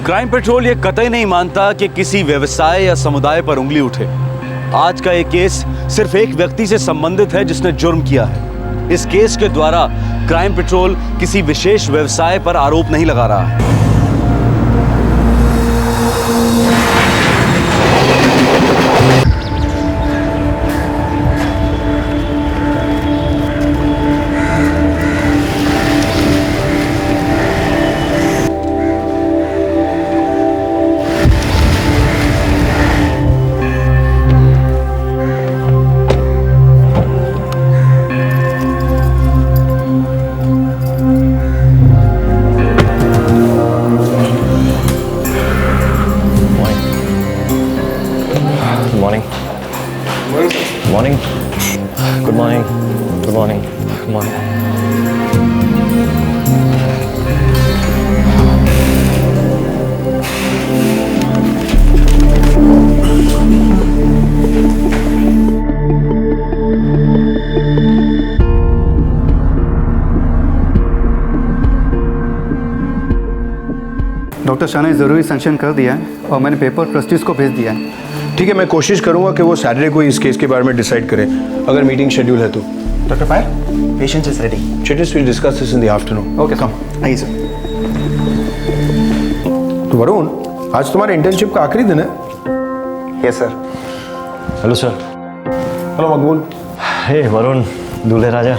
Crime petrol ये कतई नहीं मानता कि किसी व्यवसाय या समुदाय पर उंगली उठे। आज का ये केस सिर्फ एक व्यक्ति से संबंधित है जिसने जुर्म किया है। इस केस के द्वारा क्राइम पेट्रोल किसी विशेष व्यवसाय पर आरोप नहीं लगा रहा है। Morning. Good morning. Good morning. Good morning. Doctor Shah ने ज़रूरी सेंक्शन कर दिया है और मैंने पेपर ट्रस्टीज को भेज दिया है। ठीक है, मैं कोशिश करूंगा कि वो सैटरडे को इस केस के बारे में डिसाइड करें, अगर मीटिंग शेड्यूल है तो। Doctor Payal, patient is ready. चिटिस will discuss this in the afternoon. Okay, come आइए सर। तो वरुण, आज तुम्हारे इंटर्नशिप का आखिरी दिन है। Yes sir. Hello sir. Hello मकबूल। हे वरुण, दूल्हे राजा।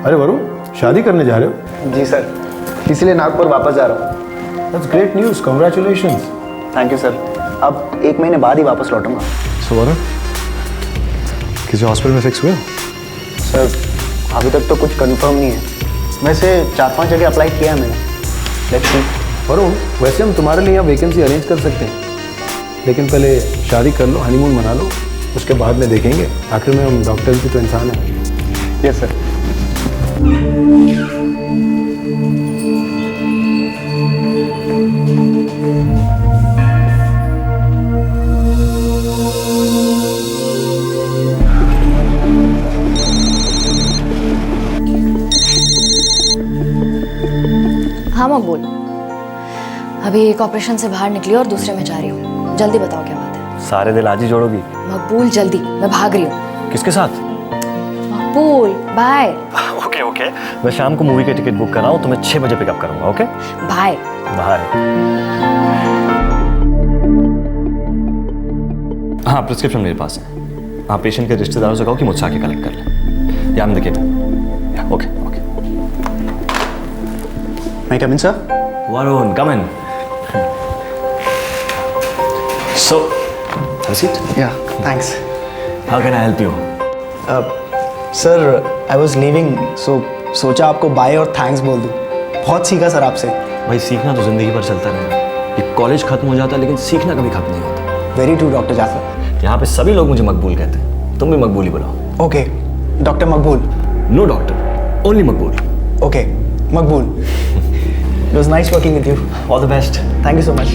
अरे वरुण, शादी करने जा रहे हो? जी सर, इसलिए नागपुर वापस जा रहा हूँ। That's great news, congratulations. Thank you sir. अब 1 महीने बाद ही वापस लौटूंगा। सो वरुण, किसी हॉस्पिटल में फिक्स हुए हो? सर, अभी तक तो कुछ कंफर्म नहीं है। वैसे 4-5 जगह अप्लाई किया है मैंने। Let's see. वरुण, वैसे हम तुम्हारे लिए यहाँ वैकेंसी अरेंज कर सकते हैं, लेकिन पहले शादी कर लो, हनीमून मना लो, उसके बाद में देखेंगे। आखिर में हम डॉक्टर्स भी तो इंसान हैं। Yes sir. हाँ मकबूल, अभी एक ऑपरेशन से बाहर निकली और दूसरे में जा रही हूँ। जल्दी बताओ क्या बात है। सारे दिल आज ही जोड़ोगी? मकबूल जल्दी, मैं भाग रही हूँ। किसके साथ? मकबूल बाय। ओके ओके, मैं शाम को मूवी की टिकट बुक कर रहा हूँ, तुम्हें 6 बजे पिकअप करूँगा। Okay bye bye. हाँ, प्रिस्क्रिप्शन मेरे पास है। हाँ, पेशेंट के रिश्तेदारों से कहो कि मुझसे आके कलेक्ट कर ले। या I'm the keeper. Yeah, okay. May I come in, sir? Varun, come in. So, have a seat. Yeah, thanks. How can I help you? Sir, I was leaving, so सोचा आपको बाय और thanks बोल दूं। बहुत सीखा sir आपसे। भाई, सीखना तो जिंदगी भर चलता रहेगा। ये कॉलेज खत्म हो जाता है, लेकिन सीखना कभी खत्म नहीं होता। Very true doctor Jafar. यहाँ पे सभी लोग मुझे मकबूल कहते हैं, तुम भी मकबूल ही बुलाओ। Okay, doctor Maqbool. No doctor, only Maqbool. Okay, Maqbool. It was nice working with you. All the best. Thank you so much.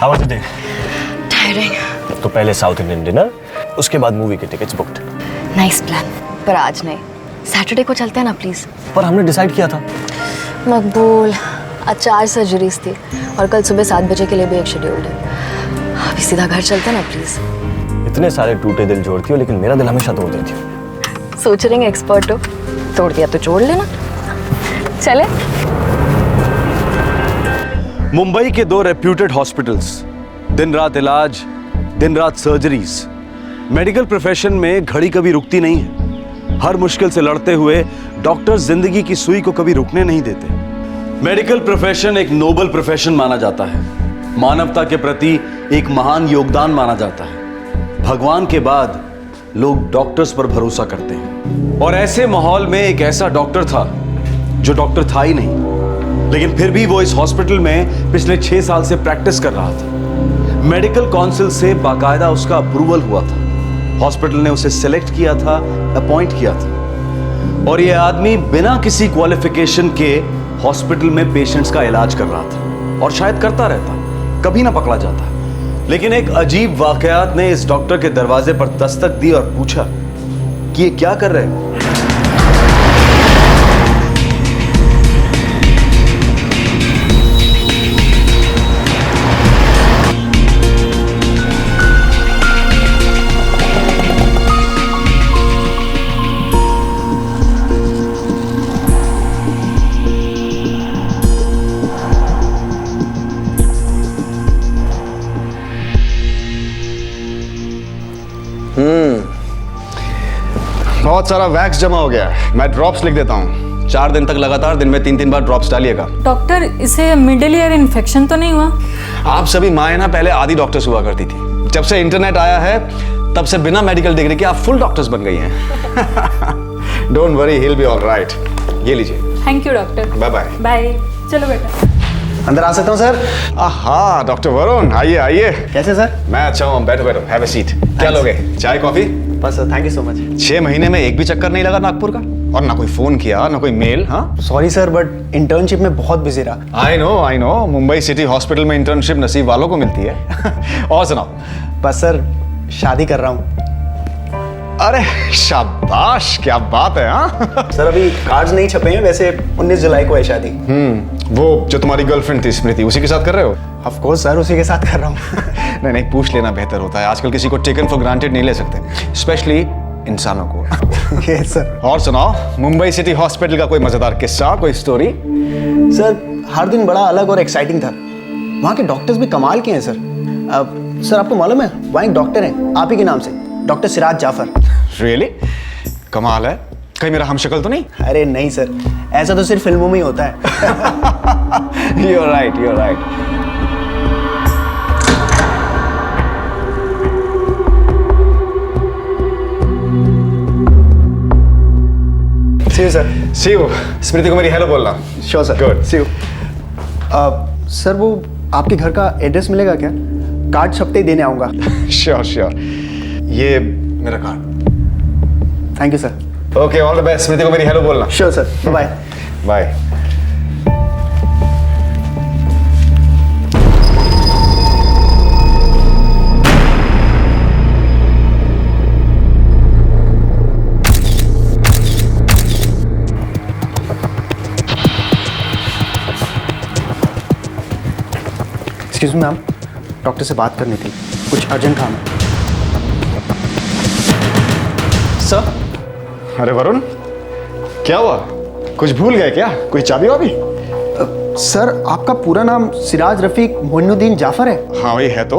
How was the day? Tiring. तो पहले साउथ इंडियन डिनर, उसके बाद मूवी के tickets booked. Nice plan, पर आज नहीं। Saturday को चलते हैं ना प्लीज। पर हमने डिसाइड किया था। मकबूल, आज 4 सर्जरीज थी और कल सुबह 7 बजे के लिए भी एक शेड्यूल्ड है। अभी सीधा घर चलते हैं ना प्लीज। इतने सारे टूटे दिल जोड़ती हो, लेकिन मेरा दिल हमेशा तोड़ देती हो। सोच रहे हैं एक्सपर्ट हो, तोड़ दिया तो जोड़ लेना। चले। मुंबई के 2 रेप्यूटेड हॉस्पिटल्स, दिन रात इलाज, दिन रात सर्जरीज। मेडिकल प्रोफेशन में घड़ी कभी रुकती नहीं है। हर मुश्किल से लड़ते हुए डॉक्टर जिंदगी की सुई को कभी रुकने नहीं देते। मेडिकल प्रोफेशन एक नोबल प्रोफेशन माना जाता है, मानवता के प्रति एक महान योगदान माना जाता है। भगवान के बाद लोग डॉक्टर्स पर भरोसा करते हैं। और ऐसे माहौल में एक ऐसा डॉक्टर था जो डॉक्टर था ही नहीं, लेकिन फिर भी वो इस हॉस्पिटल में पिछले 6 साल से प्रैक्टिस कर रहा था। मेडिकल काउंसिल से बाकायदा उसका अप्रूवल हुआ था। हॉस्पिटल ने उसे सेलेक्ट किया था, अपॉइंट किया था, और ये आदमी बिना किसी क्वालिफिकेशन के हॉस्पिटल में पेशेंट्स का इलाज कर रहा था, और शायद करता रहता, कभी ना पकड़ा जाता। लेकिन एक अजीब वाकयात ने इस डॉक्टर के दरवाजे पर दस्तक दी और पूछा कि ये क्या कर रहे हैं। बहुत सारा वैक्स जमा हो गया है। मैं ड्रॉप्स लिख देता हूँ। 4 दिन तक लगातार दिन में 3-3 बार ड्रॉप्स डालिएगा। डॉक्टर, इसे मिडिल ईयर इन्फेक्शन तो नहीं हुआ? आप सभी माएँ ना पहले आधी डॉक्टर्स हुआ करती थी। जब से इंटरनेट आया है तब से बिना मेडिकल डिग्री के आप फुल डॉक्टर्स बन गई हैं। Don't worry, he will be alright. ये लीजिए। Thank you doctor. Bye bye. Bye. चलो बेटा। अंदर आ सकता हूँ सर? आहा, डॉक्टर वरुण, आइए आइए। कैसे सर? मैं अच्छा हूँ, बैठो बैठो, हैव अ सीट। क्या लोगे, चाय कॉफी? बस sir, thank you so much. 6 महीने में एक भी चक्कर नहीं लगा नागपुर का, और ना कोई फोन किया ना कोई मेल। हाँ, सॉरी सर, बट इंटर्नशिप में बहुत बिजी रहा। I know, Mumbai city hospital में इंटर्नशिप नसीब वालों को मिलती है। और सुनाओ। बस सर, शादी कर रहा हूँ। अरे शाबाश, क्या बात है। हाँ सर, अभी कार्ड्स नहीं छपे हैं, वैसे 19 जुलाई को है शादी। वो जो तुम्हारी गर्लफ्रेंड थी स्मृति, उसी के साथ कर रहे हो? ऑफ कोर्स सर, उसी के साथ कर रहा हूँ। नहीं, पूछ लेना बेहतर होता है। आजकल किसी को टेकन फॉर ग्रांटेड नहीं ले सकते, स्पेशली इंसानों को। Yes sir. और सुनाओ, मुंबई सिटी हॉस्पिटल का कोई मजेदार किस्सा, कोई स्टोरी? सर, हर दिन बड़ा अलग और एक्साइटिंग था। वहाँ के डॉक्टर्स भी कमाल के हैं सर। सर, आपको मालूम है वहाँ एक डॉक्टर हैं आप ही के नाम से, डॉक्टर सिराज जाफर। रियली? कमाल है। कहीं मेरा हमशक्ल तो नहीं? अरे नहीं सर, ऐसा तो सिर्फ फिल्मों में ही होता है। You're right. See you, sir. See you. स्मृति को मेरी हेलो बोलना। Sure, sir. Good. See you. Sir, वो आपके घर का एड्रेस मिलेगा क्या? कार्ड छपते ही देने आऊँगा। श्योर। ये मेरा card. Thank you sir. Okay, all the best. Smriti को मेरी हेलो बोलना। Sure sir, bye. Bye. Excuse me ma'am, doctor से बात करनी थी, कुछ अर्जेंट काम है। सर? अरे वरुण, क्या हुआ? कुछ भूल गए क्या? कोई चाबी वाबी? सर, आपका पूरा नाम सिराज रफीक मोइनुद्दीन जाफर है? हाँ, वही है। तो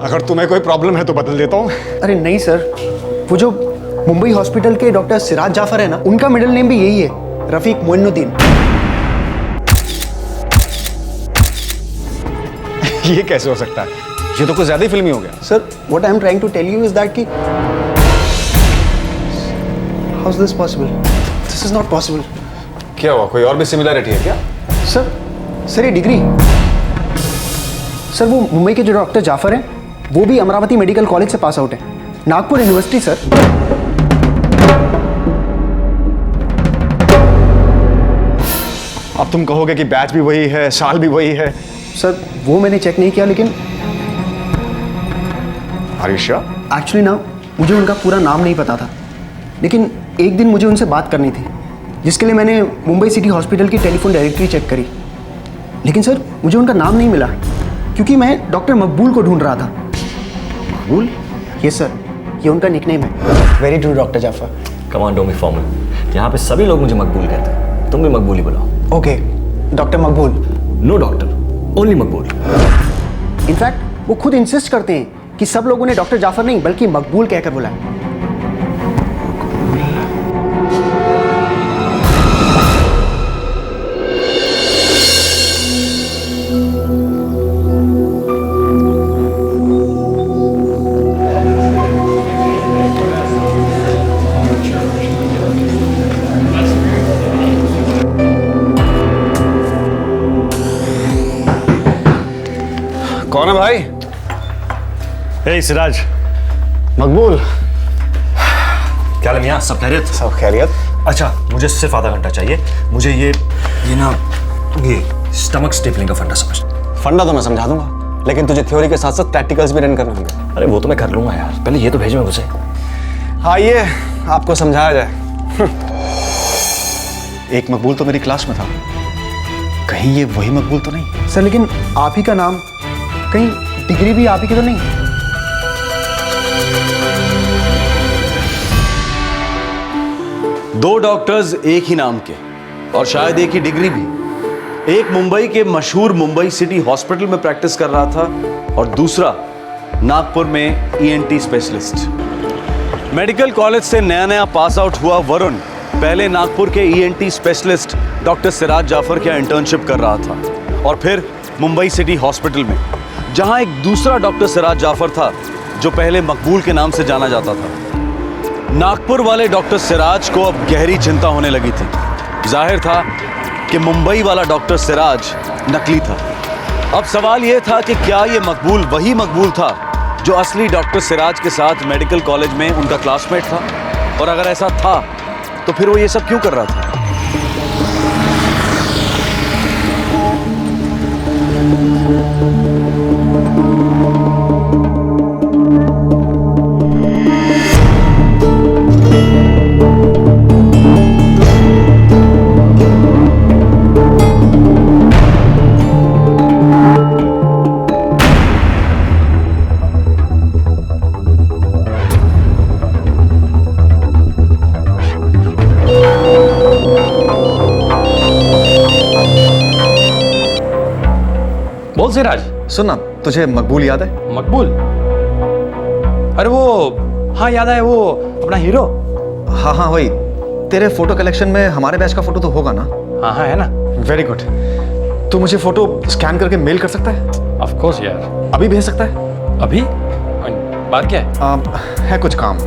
अगर तुम्हें कोई प्रॉब्लम है तो बदल देता हूँ। अरे नहीं सर, वो जो मुंबई हॉस्पिटल के डॉक्टर सिराज जाफर है ना, उनका मिडिल नेम भी यही है, रफीक मोइनुद्दीन। ये कैसे हो सकता है? ये तो कुछ ज्यादा ही फिल्मी हो गया। Sir, what I am trying to tell you is that कि how is this possible? This is not possible. क्या हुआ? कोई और भी सिमिलरिटी है क्या? सर ये डिग्री। सर, वो मुंबई के जो डॉक्टर जाफर हैं, वो भी अमरावती मेडिकल कॉलेज से पास आउट है, नागपुर यूनिवर्सिटी। सर, अब तुम कहोगे कि बैच भी वही है, साल भी वही है। सर, वो मैंने चेक नहीं किया, लेकिन आर यू श्योर? एक्चुअली ना, मुझे उनका पूरा नाम नहीं पता था, लेकिन एक दिन मुझे उनसे बात करनी थी, जिसके लिए मैंने मुंबई सिटी हॉस्पिटल की टेलीफोन डायरेक्टरी चेक करी। लेकिन सर, मुझे उनका नाम नहीं मिला, क्योंकि मैं डॉक्टर मकबूल को ढूंढ रहा था। मकबूल? यस सर, ये उनका निकनेम है। Very true doctor Jafar. Come on, don't be formal. यहाँ पे सभी लोग मुझे मकबूल कहते हैं, तुम भी मकबूल ही बुलाओ। ओके, डॉक्टर मकबूल। नो डॉक्टर, ओनली मकबूल। इनफैक्ट वो खुद इंसिस्ट करते हैं कि सब लोगों ने डॉक्टर जाफर नहीं बल्कि मकबूल कहकर बुलाया। हे सिराज, मकबूल, क्या हाल है मियां? सब खैरियत? सब खैरियत। अच्छा, मुझे सिर्फ आधा घंटा चाहिए। मुझे ये स्टमक स्टेपलिंग का फंडा समझ। फंडा तो मैं समझा दूंगा, लेकिन तुझे थ्योरी के साथ साथ प्रैक्टिकल्स भी रन करने होंगे। अरे वो तो मैं कर लूंगा यार, पहले ये तो भेजो मुझे। आइए आपको समझाया जाए। एक मकबूल तो मेरी क्लास में था, कहीं ये वही मकबूल तो नहीं? सर लेकिन आप ही का नाम, कहीं डिग्री भी आप ही की तो नहीं? दो डॉक्टर्स एक ही नाम के और शायद एक ही डिग्री भी। एक मुंबई के मशहूर मुंबई सिटी हॉस्पिटल में प्रैक्टिस कर रहा था और दूसरा नागपुर में ईएनटी स्पेशलिस्ट। मेडिकल कॉलेज से नया नया पास आउट हुआ वरुण पहले नागपुर के ENT specialist doctor Siraj Jafar के इंटर्नशिप कर रहा था और फिर मुंबई सिटी हॉस्पिटल में, जहां एक दूसरा डॉक्टर सिराज जाफर था जो पहले मकबूल के नाम से जाना जाता था। नागपुर वाले डॉक्टर सिराज को अब गहरी चिंता होने लगी थी। जाहिर था कि मुंबई वाला डॉक्टर सिराज नकली था। अब सवाल यह था कि क्या यह मकबूल वही मकबूल था जो असली डॉक्टर सिराज के साथ मेडिकल कॉलेज में उनका क्लासमेट था, और अगर ऐसा था तो फिर वो ये सब क्यों कर रहा था? बोल सिराज। सुन ना, तुझे मकबूल याद है? मकबूल? अरे वो, हाँ याद है, वो अपना हीरो। हाँ हाँ वही। तेरे फोटो कलेक्शन में हमारे बैच का फोटो तो होगा ना? हाँ हाँ है ना। Very good. तू मुझे फोटो स्कैन करके मेल कर सकता है? ऑफ कोर्स यार। अभी भेज सकता है? अभी? बात क्या है? है कुछ काम।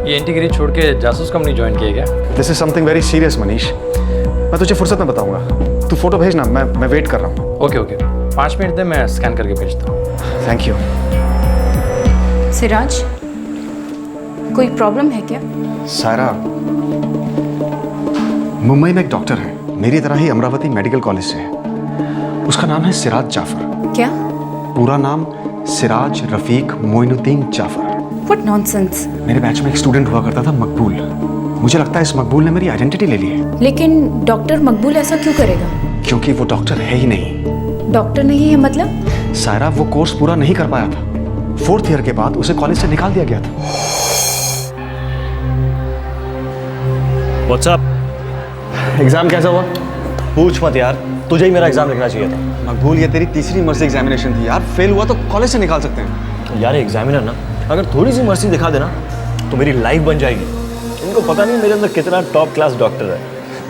ये इंटीग्रेट छोड़ के जासूस कंपनी ज्वाइन किया क्या? This is something very serious Manish. मैं तुझे फुर्सत में बताऊंगा। तू फोटो भेजना, मैं वेट कर रहा हूँ। ओके ओके, 5 मिनट दे, मैं स्कैन करके भेजता हूँ। Thank you. सिराज, कोई प्रॉब्लम है क्या? सायरा, मुंबई में एक डॉक्टर है, मेरी तरह ही अमरावती मेडिकल कॉलेज से है। उसका नाम है सिराज जाफर। क्या? पूरा नाम सिराज रफीक मोइनुद्दीन जाफर। What nonsense. मेरे बैच में एक स्टूडेंट हुआ करता था मकबूल। मुझे लगता है इस मकबूल ने मेरी आइडेंटिटी ले ली है। लेकिन डॉक्टर मकबूल ऐसा क्यों करेगा? क्योंकि वो डॉक्टर है ही नहीं। डॉक्टर नहीं है मतलब? सायरा, वो कोर्स पूरा नहीं कर पाया था। 4th ईयर के बाद उसे कॉलेज से निकाल दिया गया था। What's up? एग्जाम कैसा हुआ? पूछ मत यार, तुझे ही मेरा एग्जाम लिखना चाहिए था। मकबूल, ये तेरी तीसरी मर्सी एग्जामिनेशन थी यार। फेल हुआ तो कॉलेज से निकाल सकते हैं। यार एग्जामिनर ना अगर थोड़ी सी मर्सी दिखा देना तो मेरी लाइफ बन जाएगी। इनको पता नहीं मेरे अंदर कितना टॉप क्लास डॉक्टर है,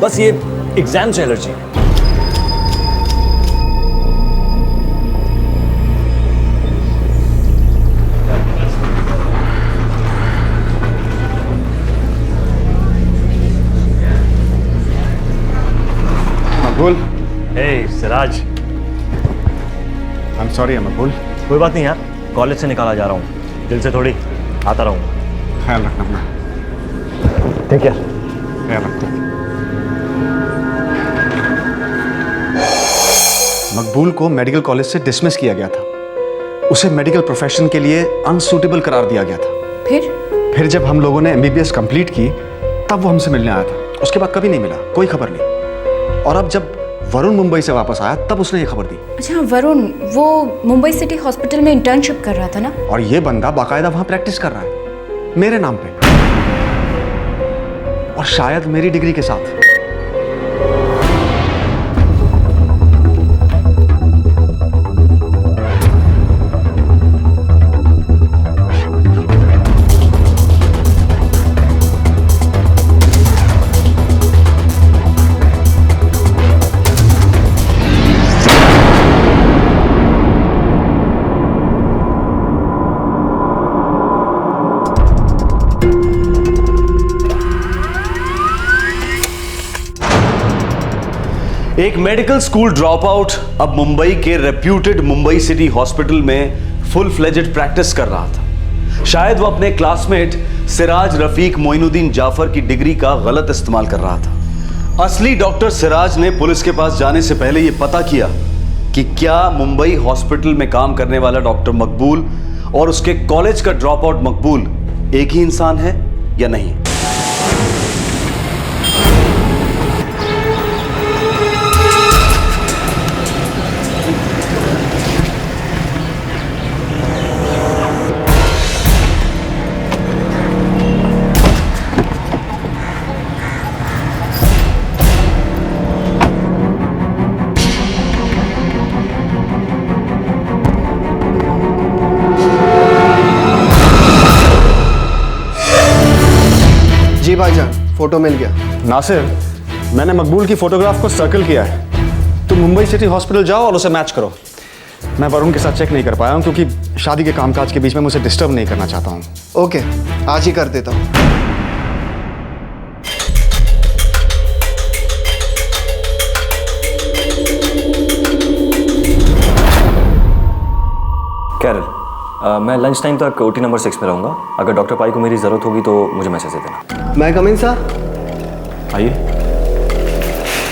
बस ये एग्जाम से एलर्जी है। मकबूल। हे सिराज। आई एम सॉरी मकबूल। कोई बात नहीं यार, कॉलेज से निकाला जा रहा हूँ, दिल से थोड़ी आता रहूँगा। ख्याल रखना अपना। ठीक है, ख्याल रखना। मकबूल को मेडिकल कॉलेज से डिसमिस किया गया था। उसे मेडिकल प्रोफेशन के लिए अनसूटेबल करार दिया गया था। फिर जब हम लोगों ने एमबीबीएस कंप्लीट की तब वो हमसे मिलने आया था। उसके बाद कभी नहीं मिला, कोई खबर नहीं। और अब जब वरुण मुंबई से वापस आया तब उसने ये खबर दी। अच्छा, वरुण वो मुंबई सिटी हॉस्पिटल में इंटर्नशिप कर रहा था ना? और ये बंदा बाकायदा वहां प्रैक्टिस कर रहा है मेरे नाम पे, और शायद मेरी डिग्री के साथ। एक मेडिकल स्कूल ड्रॉप आउट अब मुंबई के रेप्यूटेड मुंबई सिटी हॉस्पिटल में फुल फ्लेजेड प्रैक्टिस कर रहा था। शायद वो अपने क्लासमेट सिराज रफीक मोइनुद्दीन जाफर की डिग्री का गलत इस्तेमाल कर रहा था। असली डॉक्टर सिराज ने पुलिस के पास जाने से पहले यह पता किया कि क्या मुंबई हॉस्पिटल में काम करने वाला डॉक्टर मकबूल और उसके कॉलेज का ड्रॉप आउट मकबूल एक ही इंसान है या नहीं। जी भाईजान, फोटो मिल गया। नासिर, मैंने मकबूल की फोटोग्राफ को सर्कल किया है। तुम मुंबई सिटी हॉस्पिटल जाओ और उसे मैच करो। मैं वरुण के साथ चेक नहीं कर पाया हूँ क्योंकि शादी के कामकाज के बीच में मुझे डिस्टर्ब नहीं करना चाहता हूँ। ओके, आज ही कर देता हूँ। कैरल, मैं लंच टाइम तक ओटी नंबर 6 में रहूँगा। अगर डॉक्टर पाई को मेरी ज़रूरत होगी तो मुझे मैसेज दे देना। मैं कम इन सर? आइए।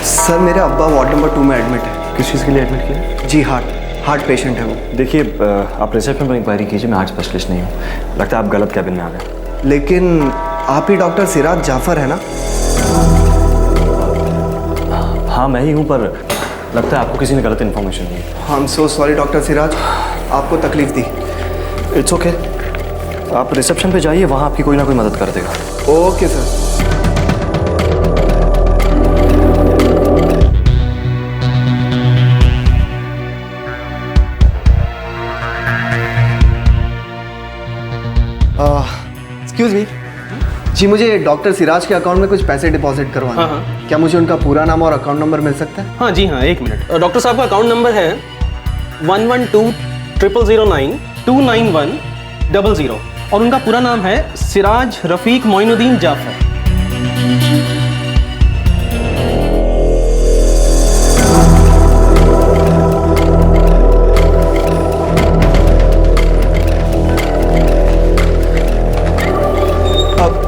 सर, मेरे अब्बा वार्ड नंबर 2 में एडमिट है। किस चीज़ के लिए एडमिट किया? जी, हार्ट पेशेंट है वो। देखिए, आप रिसेप्शन पर इंक्वायरी कीजिए। मैं हार्ट स्पेशलिस्ट नहीं हूँ। लगता है आप गलत कैबिन में आ गए। लेकिन आप ही डॉक्टर सिराज जाफर है ना? हाँ, मैं ही हूँ, पर लगता है आपको किसी ने गलत इन्फॉर्मेशन दी। I am so sorry doctor Siraj, आपको तकलीफ दी। It's okay. आप रिसेप्शन पे जाइए, वहाँ आपकी कोई ना कोई मदद कर देगा। Okay sir. एक्सक्यूज मी जी, मुझे डॉक्टर सिराज के अकाउंट में कुछ पैसे डिपॉजिट करवाना है। क्या मुझे उनका पूरा नाम और अकाउंट नंबर मिल सकता है? हाँ जी हाँ, एक मिनट। डॉक्टर साहब का अकाउंट नंबर है 1120009291000 और उनका पूरा नाम है सिराज रफीक मोइनुद्दीन जाफर।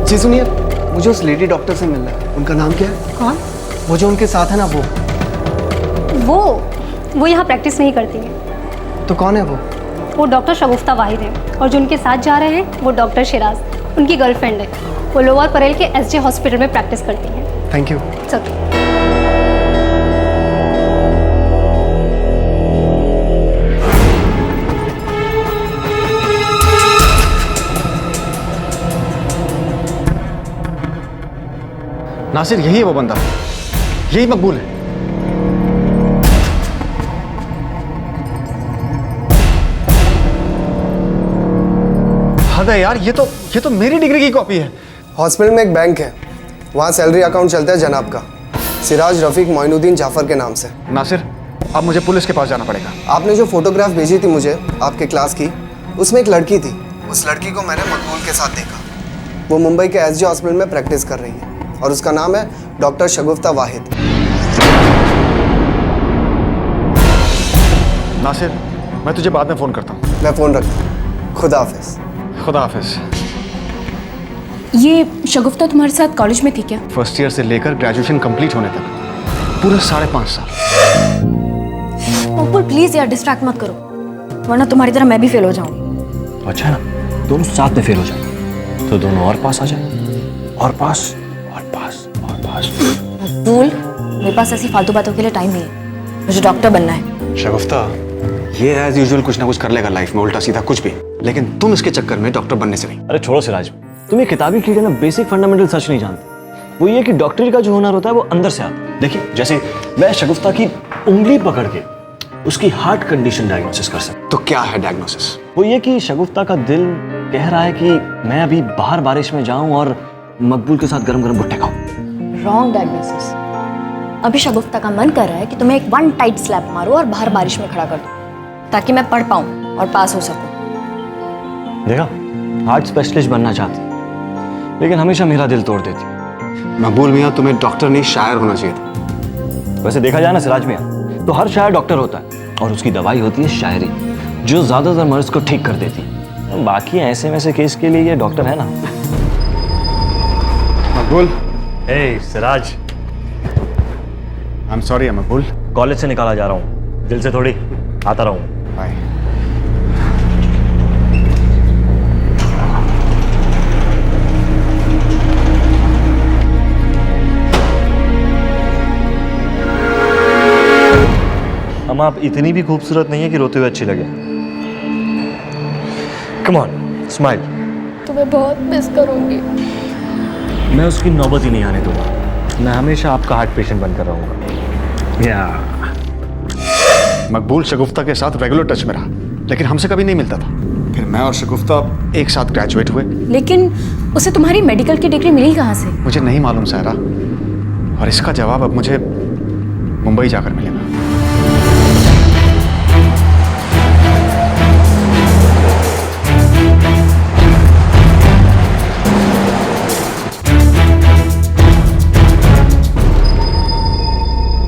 जी सुनिए, मुझे उस लेडी डॉक्टर से मिलना है। उनका नाम क्या है? कौन? वो जो उनके साथ है ना, वो यहाँ प्रैक्टिस नहीं करती है। तो कौन है वो डॉक्टर शगुफ्ता वाहिद है, और जो उनके साथ जा रहे हैं वो डॉक्टर शिराज, उनकी गर्लफ्रेंड है। वो लोअर परेल के एसजे हॉस्पिटल में प्रैक्टिस करती हैं। Thank you. नासिर, यही है वो बंदा, यही मकबूल है। हद है यार, ये तो मेरी डिग्री की कॉपी है। हॉस्पिटल में एक बैंक है, वहाँ सैलरी अकाउंट चलता है जनाब का, सिराज रफीक मोइनुद्दीन जाफर के नाम से। नासिर, अब मुझे पुलिस के पास जाना पड़ेगा। आपने जो फोटोग्राफ भेजी थी मुझे आपके क्लास की, उसमें एक लड़की थी। उस लड़की को मैंने मकबूल के साथ देखा। वो मुंबई के एसजे हॉस्पिटल में प्रैक्टिस कर रही है और उसका नाम है डॉक्टर शगुफ्ता वाहिद। नासिर, मैं तुझे बाद में फ़ोन करता हूँ। मैं फ़ोन रखता हूँ। खुदा हाफिज़। खुदा हाफिज़। ये शगुफ्ता तुम्हारे साथ कॉलेज में थी क्या? फर्स्ट ईयर से लेकर ग्रेजुएशन कंप्लीट होने तक पूरे 5.5 साल। मकबूल प्लीज यार, डिस्ट्रैक्ट मत करो, वरना तुम्हारी तरह मैं भी फेल हो जाऊंगी। अच्छा है ना, दोनों साथ में फेल हो जाए तो दोनों और पास आ जाए। और पास और पास और पास। मकबूल, मेरे पास ऐसी फालतू बातों के लिए टाइम नहीं है, मुझे डॉक्टर बनना है। शगुफ्ता, ये एज यूजुअल कुछ ना कुछ कर लेगा लाइफ में, उल्टा सीधा कुछ भी, लेकिन तुम इसके चक्कर में डॉक्टर बनने से नहीं। अरे छोड़ो सिराज, तुम ये किताबी कीड़े ना बेसिक फंडामेंटल सच नहीं जानते। वो ये कि डॉक्टरी का जो हुनर होता है वो अंदर से आता है। देखिए, जैसे मैं शगुफ्ता की उंगली पकड़ के उसकी हार्ट कंडीशन डायग्नोसिस कर सकता। तो क्या है डायग्नोसिस? वो ये कि शगुफ्ता का दिल कह रहा है कि मैं अभी बाहर बारिश में जाऊं और मकबूल के साथ गरम गरम भुट्टे खाऊं। Wrong diagnosis. अभी शगुफ्ता का मन कर रहा है कि तुम्हें एक वन टाइट स्लैप मारो और बाहर बारिश में खड़ा कर दो, ताकि मैं पढ़ पाऊं और पास हो सकूं। देखा, हार्ट स्पेशलिस्ट बनना चाहती, लेकिन हमेशा मेरा दिल तोड़ देती। मकबूल मियाँ, तुम्हें डॉक्टर नहीं शायर होना चाहिए था। वैसे देखा जाए ना सिराज मियाँ, तो हर शायर डॉक्टर होता है और उसकी दवाई होती है शायरी, जो ज्यादातर मर्ज को ठीक कर देती है। बाकी ऐसे वैसे केस के लिए ये डॉक्टर है ना। मकबूल, ए Siraj, I am sorry Maqbool. College से निकाला जा रहा हूँ, दिल से थोड़ी आता रहूँ। बाय। हम आप इतनी भी खूबसूरत नहीं है कि रोते हुए अच्छी लगे। Come on, smile. तुम्हें बहुत मिस करूंगी। मैं उसकी नौबत ही नहीं आने दूंगा। मैं हमेशा आपका हार्ट पेशेंट बनकर रहूंगा। या मकबूल शगुफ्ता के साथ रेगुलर टच में रहा, लेकिन हमसे कभी नहीं मिलता था। फिर मैं और शगुफ्ता एक साथ ग्रेजुएट हुए। लेकिन उसे तुम्हारी मेडिकल की डिग्री मिली कहाँ से? मुझे नहीं मालूम सायरा, और इसका जवाब अब मुझे मुंबई जाकर मिलेगा।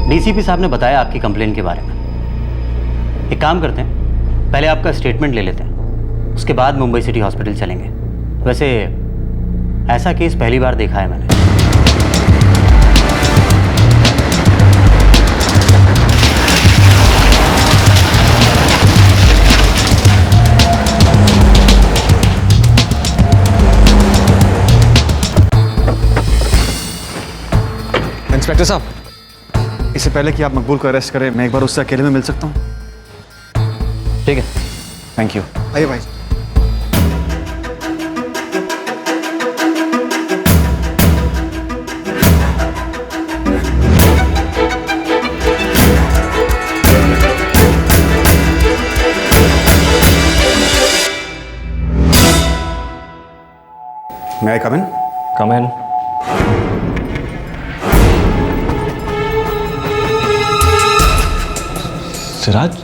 डीसीपी साहब ने बताया आपकी कंप्लेन के बारे में। एक काम करते हैं, पहले आपका स्टेटमेंट ले लेते हैं, उसके बाद मुंबई सिटी हॉस्पिटल चलेंगे। वैसे ऐसा केस पहली बार देखा है मैंने। इंस्पेक्टर साहब, इससे पहले कि आप मकबूल को अरेस्ट करें, मैं एक बार उससे अकेले में मिल सकता हूँ? ठीक है, थैंक यू। आइए भाई। May I come in? कम इन। सिराज,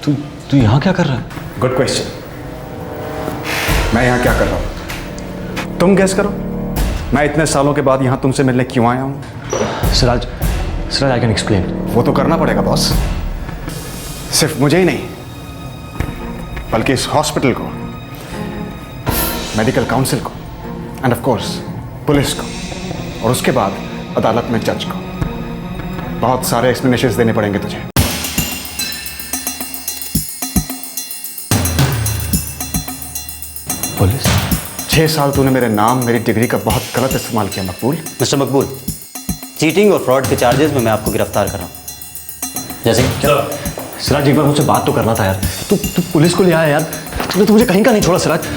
तू यहाँ क्या कर रहा है? Good question. मैं यहाँ क्या कर रहा हूँ, तुम गेस करो। मैं इतने सालों के बाद यहाँ तुमसे मिलने क्यों आया हूँ? Siraj, I can explain. वो तो करना पड़ेगा बॉस। सिर्फ मुझे ही नहीं, बल्कि इस हॉस्पिटल को, मेडिकल काउंसिल को, एंड ऑफ कोर्स पुलिस को, और उसके बाद अदालत में जज को। बहुत सारे एक्सप्लेनेशंस देने पड़ेंगे तुझे। पुलिस? 6 साल तूने मेरे नाम, मेरी डिग्री का बहुत गलत इस्तेमाल किया मकबूल। मिस्टर मकबूल, चीटिंग और फ्रॉड के चार्जेस में मैं आपको गिरफ्तार कर रहा हूँ। जैसे सिराज, एक बार मुझसे बात तो करना था यार। तू पुलिस को ले आया यार। तूने तो मुझे कहीं का नहीं छोड़ा सिराज।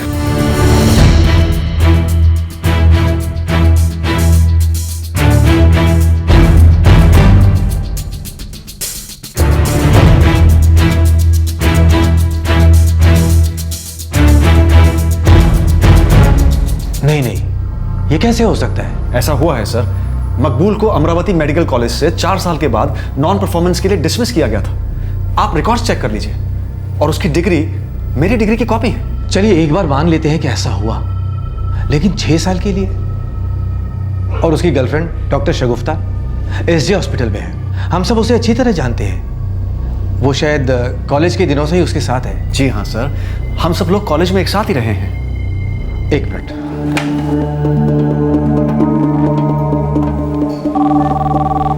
नहीं, ये कैसे हो सकता है? ऐसा हुआ है सर। मकबूल को अमरावती मेडिकल कॉलेज से 4 साल के बाद नॉन परफॉर्मेंस के लिए डिसमिस किया गया था। आप रिकॉर्ड्स चेक कर लीजिए, और उसकी डिग्री मेरी डिग्री की कॉपी है। चलिए एक बार मान लेते हैं कि ऐसा हुआ, लेकिन 6 साल के लिए? और उसकी गर्लफ्रेंड डॉक्टर शगुफ्ता एसजे हॉस्पिटल में है। हम सब उसे अच्छी तरह जानते हैं। वो शायद कॉलेज के दिनों से ही उसके साथ है। जी हाँ सर, हम सब लोग कॉलेज में एक साथ ही रहे हैं। एक minute.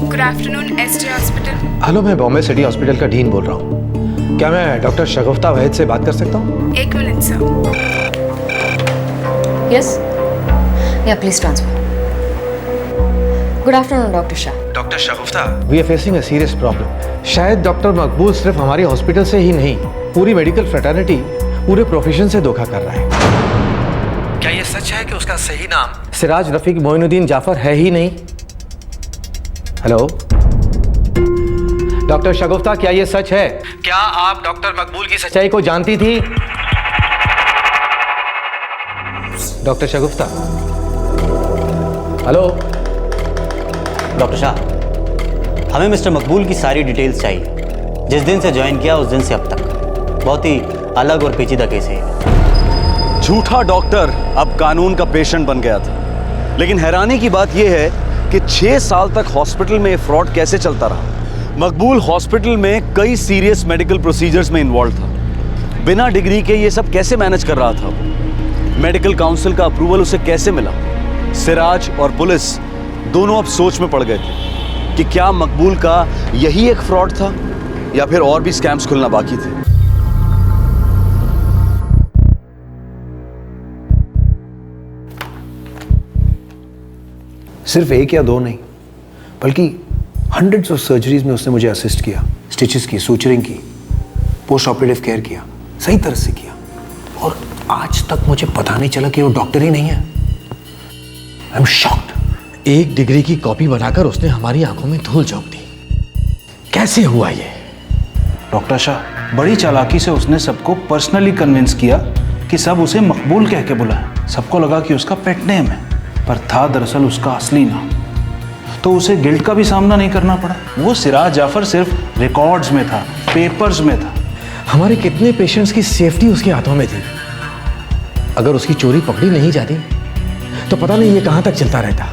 Good afternoon SJ hospital. Hello, मैं बॉम्बे सिटी हॉस्पिटल का डीन बोल रहा हूँ। क्या मैं डॉक्टर शगुफ्ता वहीद से बात कर सकता हूँ? एक minute sir. Yes, yeah please transfer. Good afternoon doctor Shah. Doctor Shagufta, we are facing a serious problem. शायद डॉक्टर मकबूल सिर्फ हमारी हॉस्पिटल से ही नहीं, पूरी मेडिकल फ्रेटर्निटी, पूरे प्रोफेशन से धोखा कर रहा है। क्या ये सच है कि उसका सही नाम सिराज रफीक मोइनुद्दीन जाफर है ही नहीं? हेलो डॉक्टर शगुफ्ता, क्या ये सच है? क्या आप डॉक्टर मकबूल की सच्चाई को जानती थी? डॉक्टर शगुफ्ता, हेलो। डॉक्टर शाह, हमें मिस्टर मकबूल की सारी डिटेल्स चाहिए। जिस दिन से ज्वाइन किया उस दिन से अब तक। बहुत ही अलग और पेचीदा केस है। झूठा डॉक्टर अब कानून का पेशेंट बन गया था। लेकिन हैरानी की बात यह है कि 6 साल तक हॉस्पिटल में फ्रॉड कैसे चलता रहा। मकबूल हॉस्पिटल में कई सीरियस मेडिकल प्रोसीजर्स में इन्वॉल्व था, बिना डिग्री के ये सब कैसे मैनेज कर रहा था वो? मेडिकल काउंसिल का अप्रूवल उसे कैसे मिला? सिराज और पुलिस दोनों अब सोच में पड़ गए थे कि क्या मकबूल का यही एक फ्रॉड था या फिर और भी स्कैम्स खुलना बाकी थे। सिर्फ एक या दो नहीं, बल्कि हंड्रेड्स ऑफ सर्जरीज में उसने मुझे असिस्ट किया, स्टिचेस की, सूचरिंग की, पोस्ट ऑपरेटिव केयर किया, सही तरह से किया। और आज तक मुझे पता नहीं चला कि वो डॉक्टर ही नहीं है। I am shocked. एक डिग्री की कॉपी बनाकर उसने हमारी आंखों में धूल झोंक दी। कैसे हुआ ये? डॉक्टर शाह, बड़ी चालाकी से उसने सबको पर्सनली कन्विंस किया कि सब उसे मकबूल कह के बुलाएं। सबको लगा कि उसका पेट नेम है, पर था दरअसल उसका असली नाम। तो उसे गिल्ट का भी सामना नहीं करना पड़ा। वो सिराज जाफर सिर्फ रिकॉर्ड्स में था, पेपर्स में था। हमारे कितने पेशेंट्स की सेफ्टी उसके हाथों में थी। अगर उसकी चोरी पकड़ी नहीं जाती तो पता नहीं ये कहां तक चलता रहता।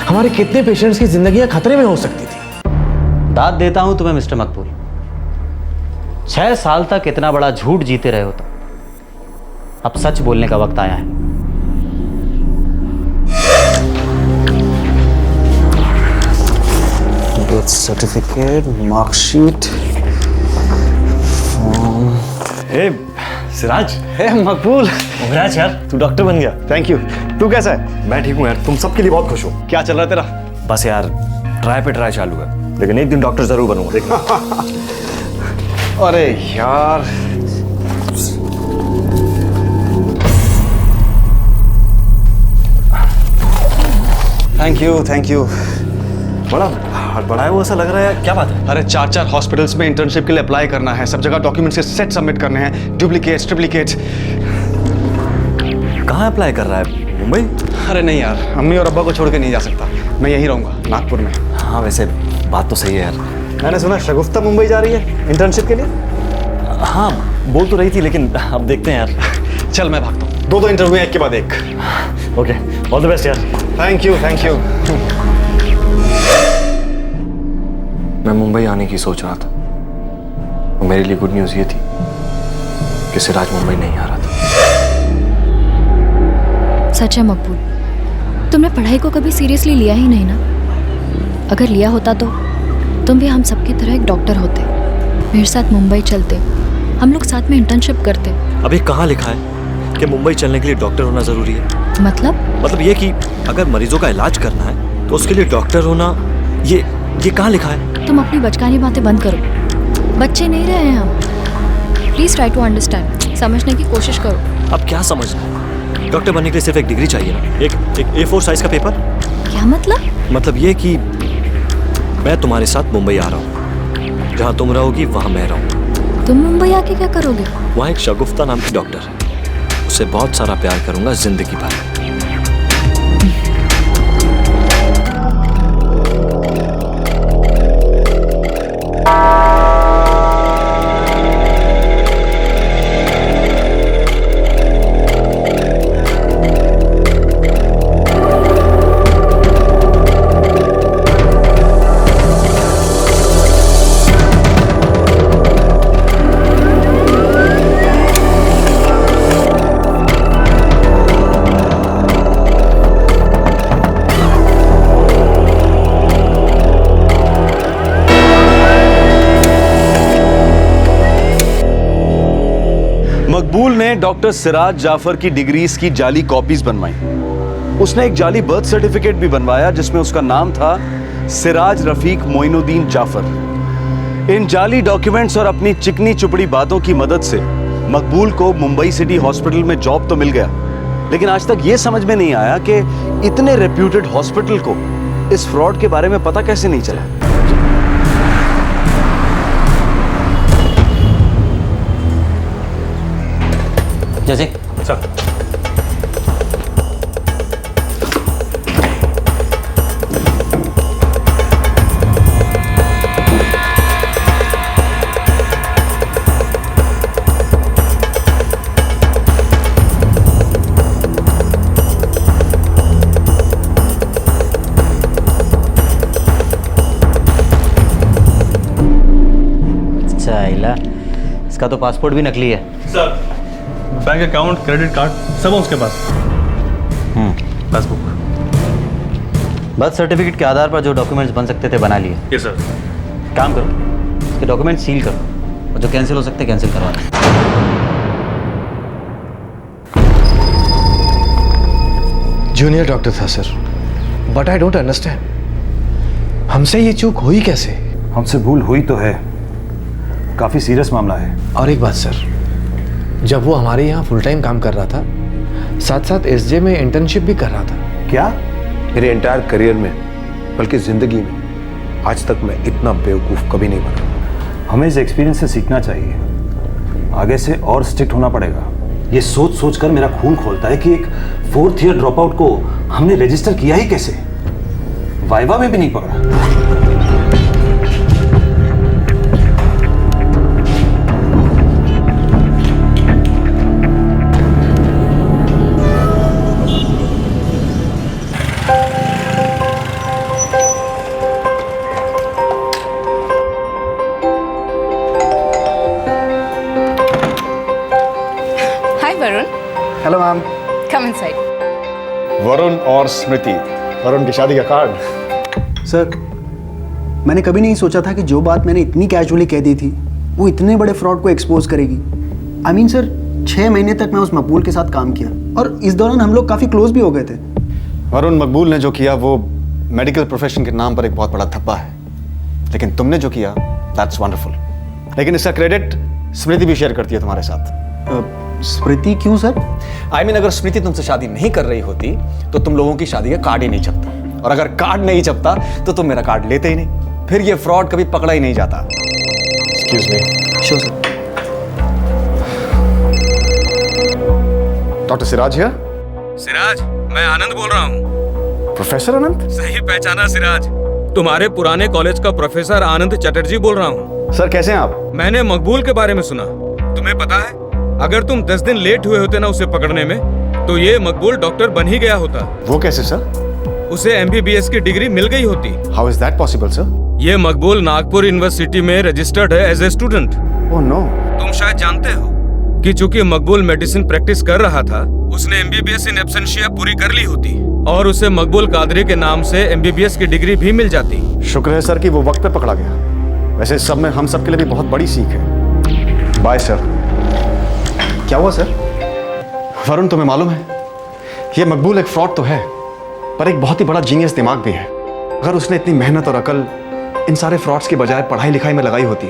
हमारे कितने पेशेंट्स की जिंदगियां खतरे में हो सकती थी। दाद देता हूं तुम्हें मिस्टर मकबूल, 6 साल तक इतना बड़ा झूठ जीते रहे हो तो अब सच बोलने का वक्त आया है। Death certificate, marksheet, form. Hey Siraj, hey Maqbool, congrats यार, तू डॉक्टर बन गया। Thank you. तू कैसा है? मैं ठीक हूँ यार, तुम सबके लिए बहुत खुश हूँ। क्या चल रहा है तेरा? बस यार ट्राई पे ट्राई चालू है, लेकिन एक दिन डॉक्टर जरूर बनूंगा, देखना। अरे यार, थैंक यू। बड़ा हड़बड़ाया हुआ ऐसा लग रहा है, क्या बात है? अरे 4 हॉस्पिटल्स में इंटर्नशिप के लिए अप्लाई करना है, सब जगह डॉक्यूमेंट्स के सेट सबमिट करने हैं, डुप्लीकेट्स, ट्रिप्लीकेट्स। कहाँ अप्लाई कर रहा है? मुंबई? अरे नहीं यार, अम्मी और अब्बा को छोड़ के नहीं जा सकता, मैं यहीं रहूंगा, नागपुर में। हाँ वैसे बात तो सही है यार। मैंने सुना शगुफ्ता मुंबई जा रही है इंटर्नशिप के लिए। हाँ बोल तो रही थी, लेकिन अब देखते हैं यार। चल मैं भागता हूँ, 2 इंटरव्यू एक के बाद एक। ओके, ऑल द बेस्ट यार। Thank you. मैं मुंबई आने की सोच रहा था, और मेरे लिए गुड न्यूज़ ये थी कि सिराज मुंबई नहीं आ रहा था। सच है मकबूल, तुमने पढ़ाई को कभी सीरियसली लिया ही नहीं ना। अगर लिया होता तो तुम भी हम सबकी तरह एक डॉक्टर होते, मेरे साथ मुंबई चलते, हम लोग साथ में इंटर्नशिप करते। अभी कहाँ लिखा है कि मुंबई चलने के लिए डॉक्टर होना जरूरी है? मतलब ये कि अगर मरीजों का इलाज करना है तो उसके लिए डॉक्टर होना, ये कहाँ लिखा है? तुम अपनी बचकानी बातें बंद करो, बच्चे नहीं रहे हैं हम। प्लीज ट्राई टू अंडरस्टैंड, समझने की कोशिश करो। अब क्या समझना है? डॉक्टर बनने के लिए सिर्फ एक डिग्री चाहिए ना, एक A4 साइज का पेपर। क्या मतलब ये कि मैं तुम्हारे साथ मुंबई आ रहा हूँ, जहाँ तुम रहोगी वहाँ मैं रहूँगा। तुम मुंबई आके क्या करोगे? वहाँ एक शगुफ्ता नाम की डॉक्टर है, उससे बहुत सारा प्यार करूंगा जिंदगी भर। मकबूल ने डॉक्टर सिराज जाफर की डिग्रीज की जाली कॉपीज बनवाई। उसने एक जाली बर्थ सर्टिफिकेट भी बनवाया जिसमें उसका नाम था सिराज रफीक मोइनुद्दीन जाफर। इन जाली डॉक्यूमेंट्स और अपनी चिकनी चुपड़ी बातों की मदद से मकबूल को मुंबई सिटी हॉस्पिटल में जॉब तो मिल गया, लेकिन आज तक यह समझ में नहीं आया कि इतने रेप्यूटेड हॉस्पिटल को इस फ्रॉड के बारे में पता कैसे नहीं चला। जैसे सर, इसका तो पासपोर्ट भी नकली है। Sir, bank account, credit card सब है उसके पास। पासबुक। बर्थ सर्टिफिकेट के आधार पर जो डॉक्यूमेंट्स बन सकते थे बना लिए। Yes sir. काम करो, इसके डॉक्यूमेंट सील करो और जो कैंसिल हो सकते कैंसिल करवा दो। जूनियर डॉक्टर था sir, but I don't understand हमसे ये चूक हुई कैसे? हमसे भूल हुई तो है, काफी सीरियस मामला है। और एक बात सर, जब वो हमारे यहाँ फुल टाइम काम कर रहा था, साथ साथ एसजे में इंटर्नशिप भी कर रहा था। क्या? मेरे एंटायर करियर में, बल्कि जिंदगी में आज तक मैं इतना बेवकूफ कभी नहीं बना। हमें इस एक्सपीरियंस से सीखना चाहिए, आगे से और स्ट्रिक्ट होना पड़ेगा। ये सोच सोच कर मेरा खून खोलता है कि एक 4th ईयर ड्रॉप आउट को हमने रजिस्टर किया ही कैसे, वाइवा में भी नहीं पकड़ा। Hello ma'am. Come inside. Varun और स्मृति, वरुण की शादी का कार्ड। सर, मैंने कभी नहीं सोचा था कि जो बात मैंने इतनी कैजुअली कह दी थी वो इतने बड़े फ्रॉड को एक्सपोज करेगी। आई मीन सर, 6 महीने तक मैं उस मकबूल के साथ काम किया और इस दौरान हम लोग काफ़ी क्लोज भी हो गए थे। वरुण, मकबूल ने जो किया वो मेडिकल प्रोफेशन के नाम पर एक बहुत बड़ा धब्बा है, लेकिन तुमने जो किया दैट्स वंडरफुल। लेकिन इसका क्रेडिट स्मृति भी शेयर करती है तुम्हारे साथ। स्मृति क्यों सर? आई मीन, अगर स्मृति तुमसे शादी नहीं कर रही होती तो तुम लोगों की शादी का कार्ड ही नहीं छपता, और अगर कार्ड नहीं छपता तो तुम मेरा कार्ड लेते ही नहीं, फिर ये फ्रॉड कभी पकड़ा ही नहीं जाता। Excuse me. Sure sir. Doctor Siraj here. Siraj, मैं आनंद बोल रहा हूँ। प्रोफेसर आनंद? सही पहचाना सिराज, तुम्हारे पुराने कॉलेज का प्रोफेसर आनंद चटर्जी बोल रहा हूँ। सर कैसे हैं आप? मैंने मकबूल के बारे में सुना। तुम्हें पता है, अगर तुम 10 दिन लेट हुए होते ना उसे पकड़ने में, तो ये मकबूल डॉक्टर बन ही गया होता। वो कैसे सर? उसे MBBS की डिग्री मिल गई होती। How is that possible sir? ये मकबूल नागपुर यूनिवर्सिटी में रजिस्टर्ड है as a student. Oh no. तुम शायद जानते हो कि चूंकि मकबूल मेडिसिन प्रैक्टिस कर रहा था, उसने MBBS इन एब्सेंशिया पूरी कर ली होती और उसे मकबूल कादरी के नाम से MBBS की डिग्री भी मिल जाती। शुक्र है सर कि वो वक्त पे पकड़ा गया। वैसे सब में हम सब के लिए भी बहुत बड़ी सीख है। Bye sir. क्या हुआ सर? वरुण, तुम्हें मालूम है, ये मकबूल एक फ्रॉड तो है, पर एक बहुत ही बड़ा जीनियस दिमाग भी है। अगर उसने इतनी मेहनत और अकल इन सारे फ्रॉड्स की बजाय पढ़ाई लिखाई में लगाई होती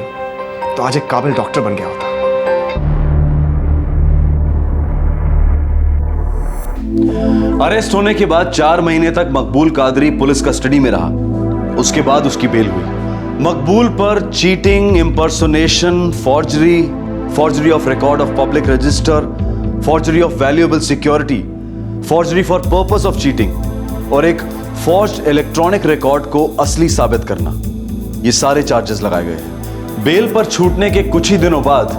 तो आज एक काबिल डॉक्टर बन गया होता। अरेस्ट होने के बाद 4 महीने तक मकबूल कादरी पुलिस कस्टडी में रहा। उसके बाद उसकी बेल हुई। मकबूल पर cheating, impersonation, forgery of record of public register, forgery of valuable security, forgery for purpose of cheating और एक forged electronic record को असली साबित करना, ये सारे चार्जेस लगाए गए हैं। बेल पर छूटने के कुछ ही दिनों बाद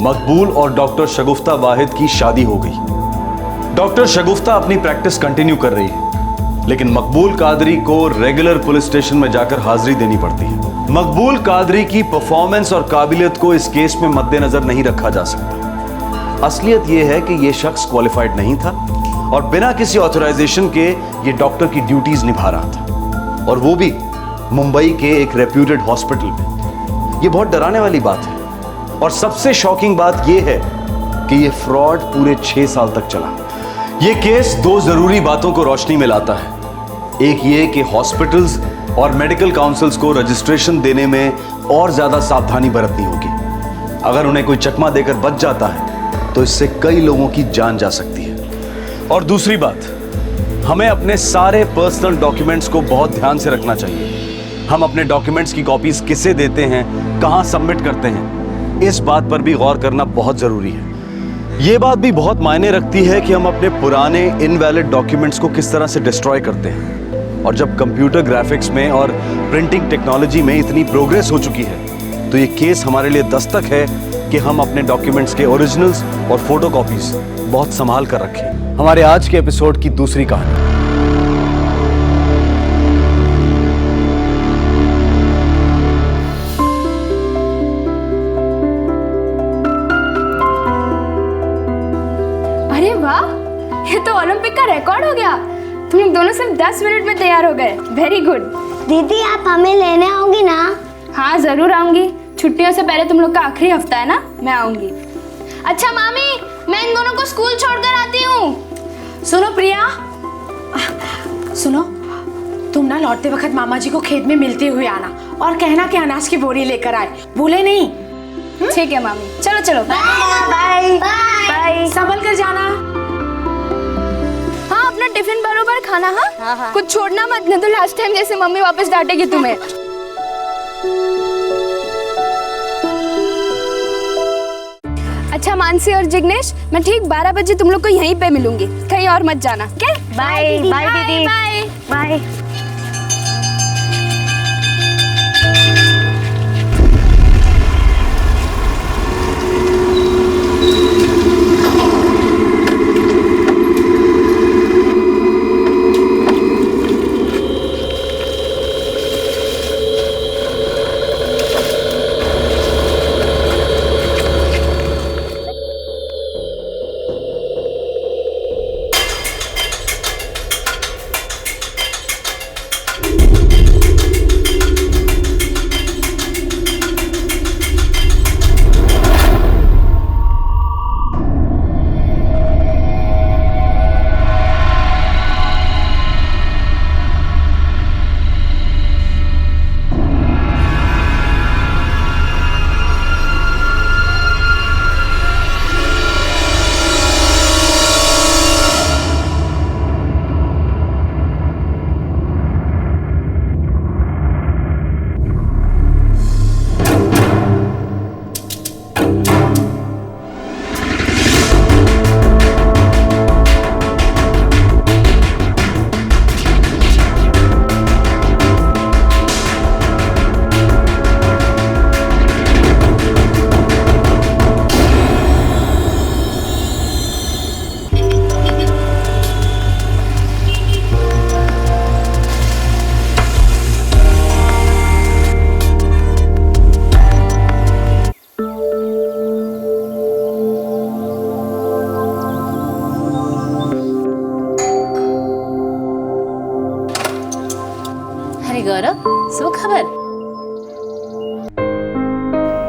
मकबूल और डॉक्टर शगुफ्ता वाहिद की शादी हो गई। डॉक्टर शगुफ्ता अपनी प्रैक्टिस कंटिन्यू कर रही है, लेकिन मकबूल कादरी को रेगुलर पुलिस स्टेशन में जाकर हाजिरी देनी पड़ती है। मकबूल कादरी की परफॉर्मेंस और काबिलियत को इस केस में मद्देनजर नहीं रखा जा सकता। असलियत यह है कि यह शख्स क्वालिफाइड नहीं था और बिना किसी ऑथराइजेशन के ये डॉक्टर की ड्यूटीज निभा रहा था, और वो भी मुंबई के एक रेप्यूटेड हॉस्पिटल में। ये बहुत डराने वाली बात है, और सबसे शॉकिंग बात यह है कि यह फ्रॉड पूरे 6 साल तक चला। यह केस 2 जरूरी बातों को रोशनी में लाता है। एक ये कि हॉस्पिटल्स और मेडिकल काउंसिल्स को रजिस्ट्रेशन देने में और ज्यादा सावधानी बरतनी होगी। अगर उन्हें कोई चकमा देकर बच जाता है तो इससे कई लोगों की जान जा सकती है। और दूसरी बात, हमें अपने सारे पर्सनल डॉक्यूमेंट्स को बहुत ध्यान से रखना चाहिए। हम अपने डॉक्यूमेंट्स की कॉपीज किसे देते हैं, कहां सबमिट करते हैं, इस बात पर भी गौर करना बहुत जरूरी है। यह बात भी बहुत मायने रखती है कि हम अपने पुराने इनवैलिड डॉक्यूमेंट्स को किस तरह से डिस्ट्रॉय करते हैं। और जब कंप्यूटर ग्राफिक्स में और प्रिंटिंग टेक्नोलॉजी में इतनी प्रोग्रेस हो चुकी है, तो ये केस हमारे लिए दस्तक है कि हम अपने डॉक्यूमेंट्स के ओरिजिनल्स और फोटोकॉपीज बहुत संभाल कर रखें। हमारे आज के एपिसोड की दूसरी कहानी। हो गया? तुम लोग दोनों सिर्फ 10 मिनट में तैयार हो गए। Very good. दीदी आप हमें लेने आओगी ना? हाँ जरूर आऊंगी। छुट्टियों से पहले तुम लोग का आखिरी हफ्ता है ना, मैं आऊंगी। अच्छा मामी, मैं इन दोनों को स्कूल छोड़कर आती हूँ। सुनो प्रिया, सुनो, तुम ना लौटते वक्त मामा जी को खेत में मिलते हुए आना और कहना कि अनाज की बोरी लेकर आए, भूले नहीं। ठीक है मामी, चलो चलो। Bye bye. संभल कर जाना। हाँ अपना टिफिन बरोबर खाना। हाँ कुछ छोड़ना मत, नहीं तो लास्ट टाइम जैसे मम्मी वापस डांटेगी तुम्हें। अच्छा मानसी और जिग्नेश, मैं ठीक 12 बजे तुम लोग को यहीं पे मिलूंगी, कहीं और मत जाना। क्या? बाय बाय दीदी। Bye bye.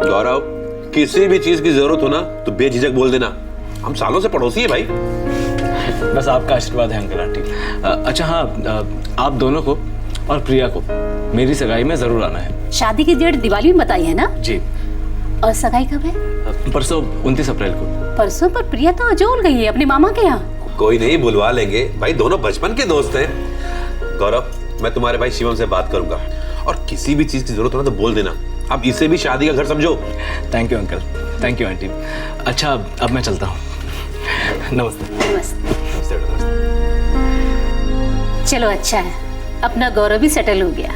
गौरव, किसी भी चीज की जरूरत हो ना तो बेझिझक बोल देना, हम सालों से पड़ोसी है भाई। बस आपका आशीर्वाद है अंकल आंटी। अच्छा हाँ, आप दोनों को और प्रिया को मेरी सगाई में जरूर आना है। शादी की डेट दिवाली में बताई है ना? जी। और सगाई कब है? परसों 29 अप्रैल को। परसों? पर प्रिया तो अजोल गई है अपने मामा के यहाँ। कोई नहीं, बुलवा लेंगे भाई, दोनों बचपन के दोस्त हैं। गौरव, मैं तुम्हारे भाई शिवम से बात करूंगा और किसी भी चीज की जरूरत हो ना तो बोल देना। अब इसे भी शादी का घर समझो। Thank you uncle, thank you aunty. अच्छा अब मैं चलता हूँ। नमस्ते। नमस्ते। चलो अच्छा है, अपना गौरव भी सेटल हो गया।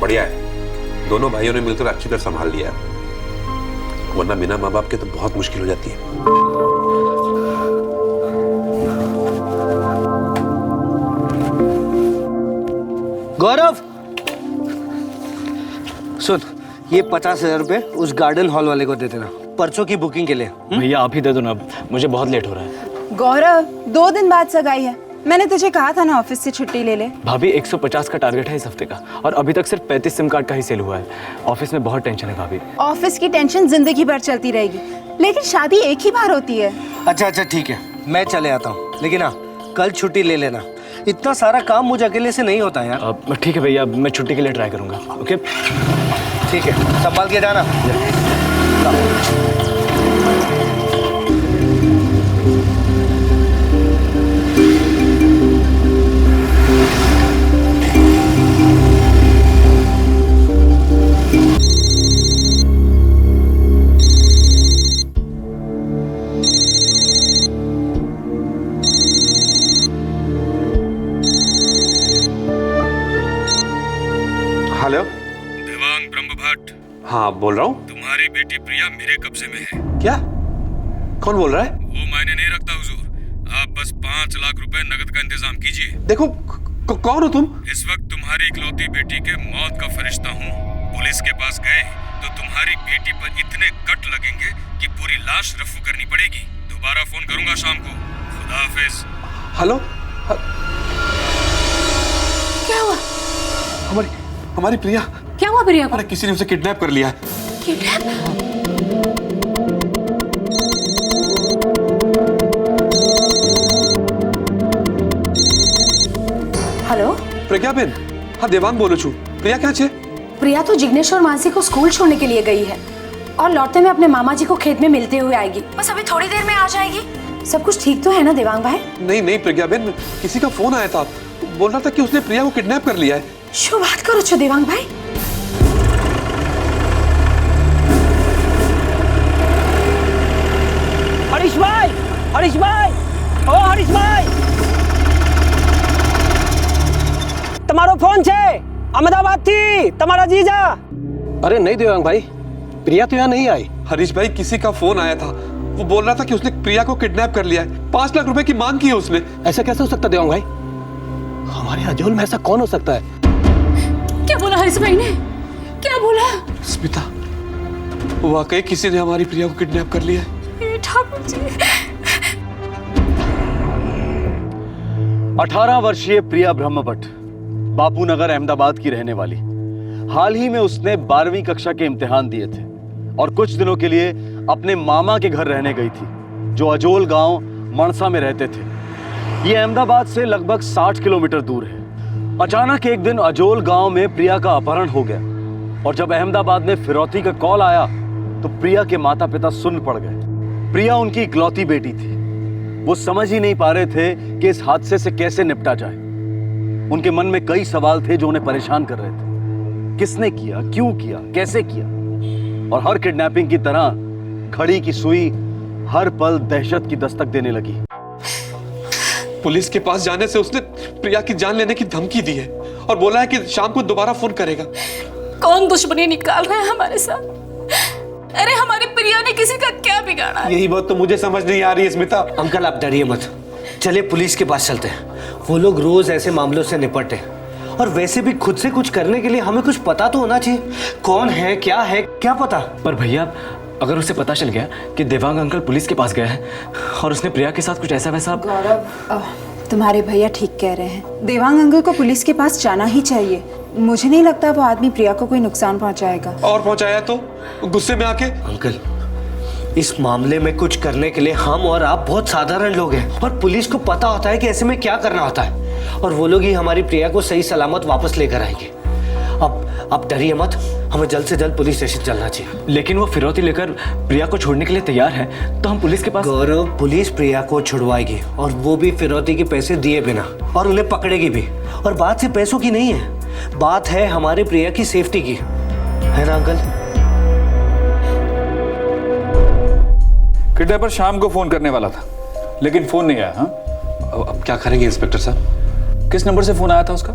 बढ़िया है, दोनों भाइयों ने मिलकर अच्छी तरह संभाल लिया, वरना बिना माँ बाप के तो बहुत मुश्किल हो जाती है। गौरव सुन, ये 50,000 रुपए उस गार्डन हॉल वाले को दे देना, परसों की बुकिंग के लिए। भैया आप ही दे दो ना, मुझे बहुत लेट हो रहा है। गौरव 2 दिन बाद सगाई है, मैंने तुझे कहा था ना ऑफिस से छुट्टी ले ले। भाभी 150 का टारगेट है इस हफ्ते का, और अभी तक सिर्फ 35 सिम कार्ड का ही सेल हुआ है। ऑफिस में बहुत टेंशन है भाभी। ऑफिस की टेंशन जिंदगी भर चलती रहेगी, लेकिन शादी एक ही बार होती है। अच्छा ठीक है, मैं चले आता हूँ, लेकिन हाँ कल छुट्टी ले लेना, इतना सारा काम मुझे अकेले से नहीं होता यार। ठीक है भैया, मैं छुट्टी के लिए ट्राई करूंगा। ओके ठीक है, संभाल के जाना। हेलो, देवांग ब्रह्म भट्ट। हाँ बोल रहा हूँ। तुम्हारी बेटी प्रिया मेरे कब्जे में है। क्या? कौन बोल रहा है? वो मायने नहीं रखता हुजूर, आप बस 5 लाख रुपए नगद का इंतजाम कीजिए। देखो कौन हो तुम? इस वक्त तुम्हारी इकलौती बेटी के मौत का फरिश्ता हूँ। पुलिस के पास गए तो तुम्हारी बेटी पर इतने कट लगेंगे कि पूरी लाश रफू करनी पड़ेगी। दोबारा फोन करूंगा शाम को। खुदा हाफिज। हेलो क्या हुआ? हमारी प्रिया। क्या हुआ प्रिया को? अरे किसी ने उसे किडनैप कर लिया है। किडनैप? हेलो प्रज्ञा बेन, हाँ देवांग बोलो छू। प्रिया क्या छे? प्रिया तो जिग्नेश और मानसी को स्कूल छोड़ने के लिए गई है और लौटते में अपने मामा जी को खेत में मिलते हुए आएगी। बस अभी थोड़ी देर में आ जाएगी। सब कुछ ठीक तो है ना देवांग भाई? नहीं प्रज्ञा बेन, किसी का फोन आया था, बोल रहा था कि उसने प्रिया को किडनैप कर लिया है। शो बात करो छो देवांग भाई। हरीश भाई, ओ हरीश भाई, તમારો ફોન છે, अहमदाबाद थी तुम्हारा जीजा। अरे नहीं देवांग भाई, प्रिया तो यहाँ नहीं आई। हरीश भाई किसी का फोन आया था, वो बोल रहा था कि उसने प्रिया को किडनैप कर लिया है। 5 लाख रुपए की मांग की है उसने। ऐसा कैसे हो सकता देवांग भाई? हमारे अजोल में ऐसा कौन हो सकता है? क्या बोला हरीश भाई ने? क्या बोला? स्मिता, वाकई किसी ने हमारी प्रिया को किडनैप कर लिया है। ठाकुर जी। 18 वर्षीय प्रिया ब्रह्मभट्ट, बापू नगर अहमदाबाद की रहने वाली। हाल ही में उसने 12वीं कक्षा के इम्तिहान दिए थे और कुछ दिनों के लिए अपने मामा के घर रहने गई थी, जो अजोल गांव मणसा में रहते थे। ये अहमदाबाद से लगभग 60 किलोमीटर दूर है। अचानक एक दिन अजोल गांव में प्रिया का अपहरण हो गया और जब अहमदाबाद में फिरौती का कॉल आया तो प्रिया के माता पिता सुन्न पड़ गए। प्रिया उनकी इकलौती बेटी थी। वो समझ ही नहीं पा रहे थे कि इस हादसे से कैसे निपटा जाए। उनके मन में कई सवाल थे जो उन्हें परेशान कर रहे थे। किसने किया, क्यों किया, कैसे किया? और हर किडनैपिंग की तरह घड़ी की सुई हर पल दहशत की दस्तक देने लगी। पुलिस के पास जाने से उसने प्रिया की जान लेने की धमकी दी है और बोला है कि शाम को दोबारा फोन करेगा। कौन दुश्मनी निकाल रहा है हमारे साथ? अरे हमारी प्रिया ने किसी का क्या बिगाड़ा है? यही बात तो मुझे समझ नहीं आ रही है स्मिता। अंकल आप डरिए मत, चलिए पुलिस के पास चलते हैं। वो लोग रोज ऐसे मामलों से निपटते हैं और वैसे भी खुद से कुछ करने के लिए हमें कुछ पता तो होना चाहिए। कौन है, क्या पता। पर भैया अगर उसे पता चल गया कि देवांग अंकल पुलिस के पास गया है और उसने प्रिया के साथ कुछ ऐसा वैसा। गौरव, तुम्हारे भैया ठीक कह रहे हैं। देवांग अंकल को पुलिस के पास जाना ही चाहिए। मुझे नहीं लगता वो आदमी प्रिया को कोई नुकसान पहुंचाएगा। और पहुंचाया तो गुस्से में आके। अंकल इस मामले में कुछ करने के लिए हम और आप बहुत साधारण लोग हैं और पुलिस को पता होता है कि ऐसे में क्या करना होता है और वो लोग ही हमारी प्रिया को सही सलामत वापस लेकर आएंगे। अब डरिए मत, हमें जल्द से जल्द पुलिस स्टेशन चलना चाहिए। लेकिन वो फिरौती लेकर प्रिया को छोड़ने के लिए तैयार है तो हम पुलिस के पास। गौरव, पुलिस प्रिया को छुड़वाएगी और वो भी फिरौती के पैसे दिए बिना, और उन्हें पकड़ेगी भी। और बात सिर्फ पैसों की नहीं है, बात है हमारी प्रिया की सेफ्टी की, है ना अंकल? किडनैपर शाम को फोन करने वाला था लेकिन फोन नहीं आया। हाँ, अब क्या करेंगे इंस्पेक्टर साहब? किस नंबर से फोन आया था उसका?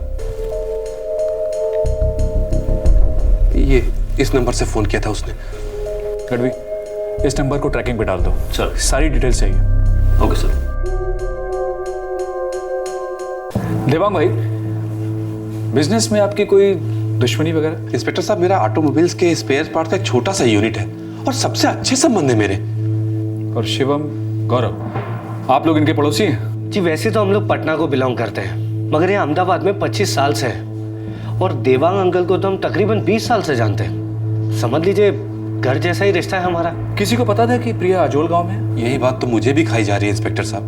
ये इस नंबर से फोन किया था उसने। गढ़वी, इस नंबर को ट्रैकिंग पे डाल दो सर। सारी डिटेल्स चाहिए। Okay sir. देवांग भाई, बिजनेस में आपकी कोई दुश्मनी वगैरह? इंस्पेक्टर साहब, मेरा ऑटोमोबाइल्स के स्पेयर पार्ट का एक छोटा सा यूनिट है और सबसे अच्छे संबंध है मेरे। और शिवम, गौरव, आप लोग इनके पड़ोसी हैं? जी वैसे तो हम लोग पटना को बिलोंग करते हैं, मगर ये अहमदाबाद में 25 साल से है और देवांग अंकल को तो हम तकरीबन 20 साल से जानते हैं। समझ लीजिए घर जैसा ही रिश्ता है हमारा। किसी को पता था कि प्रिया अजोल गांव में? यही बात तो मुझे भी खाई जा रही है इंस्पेक्टर साहब।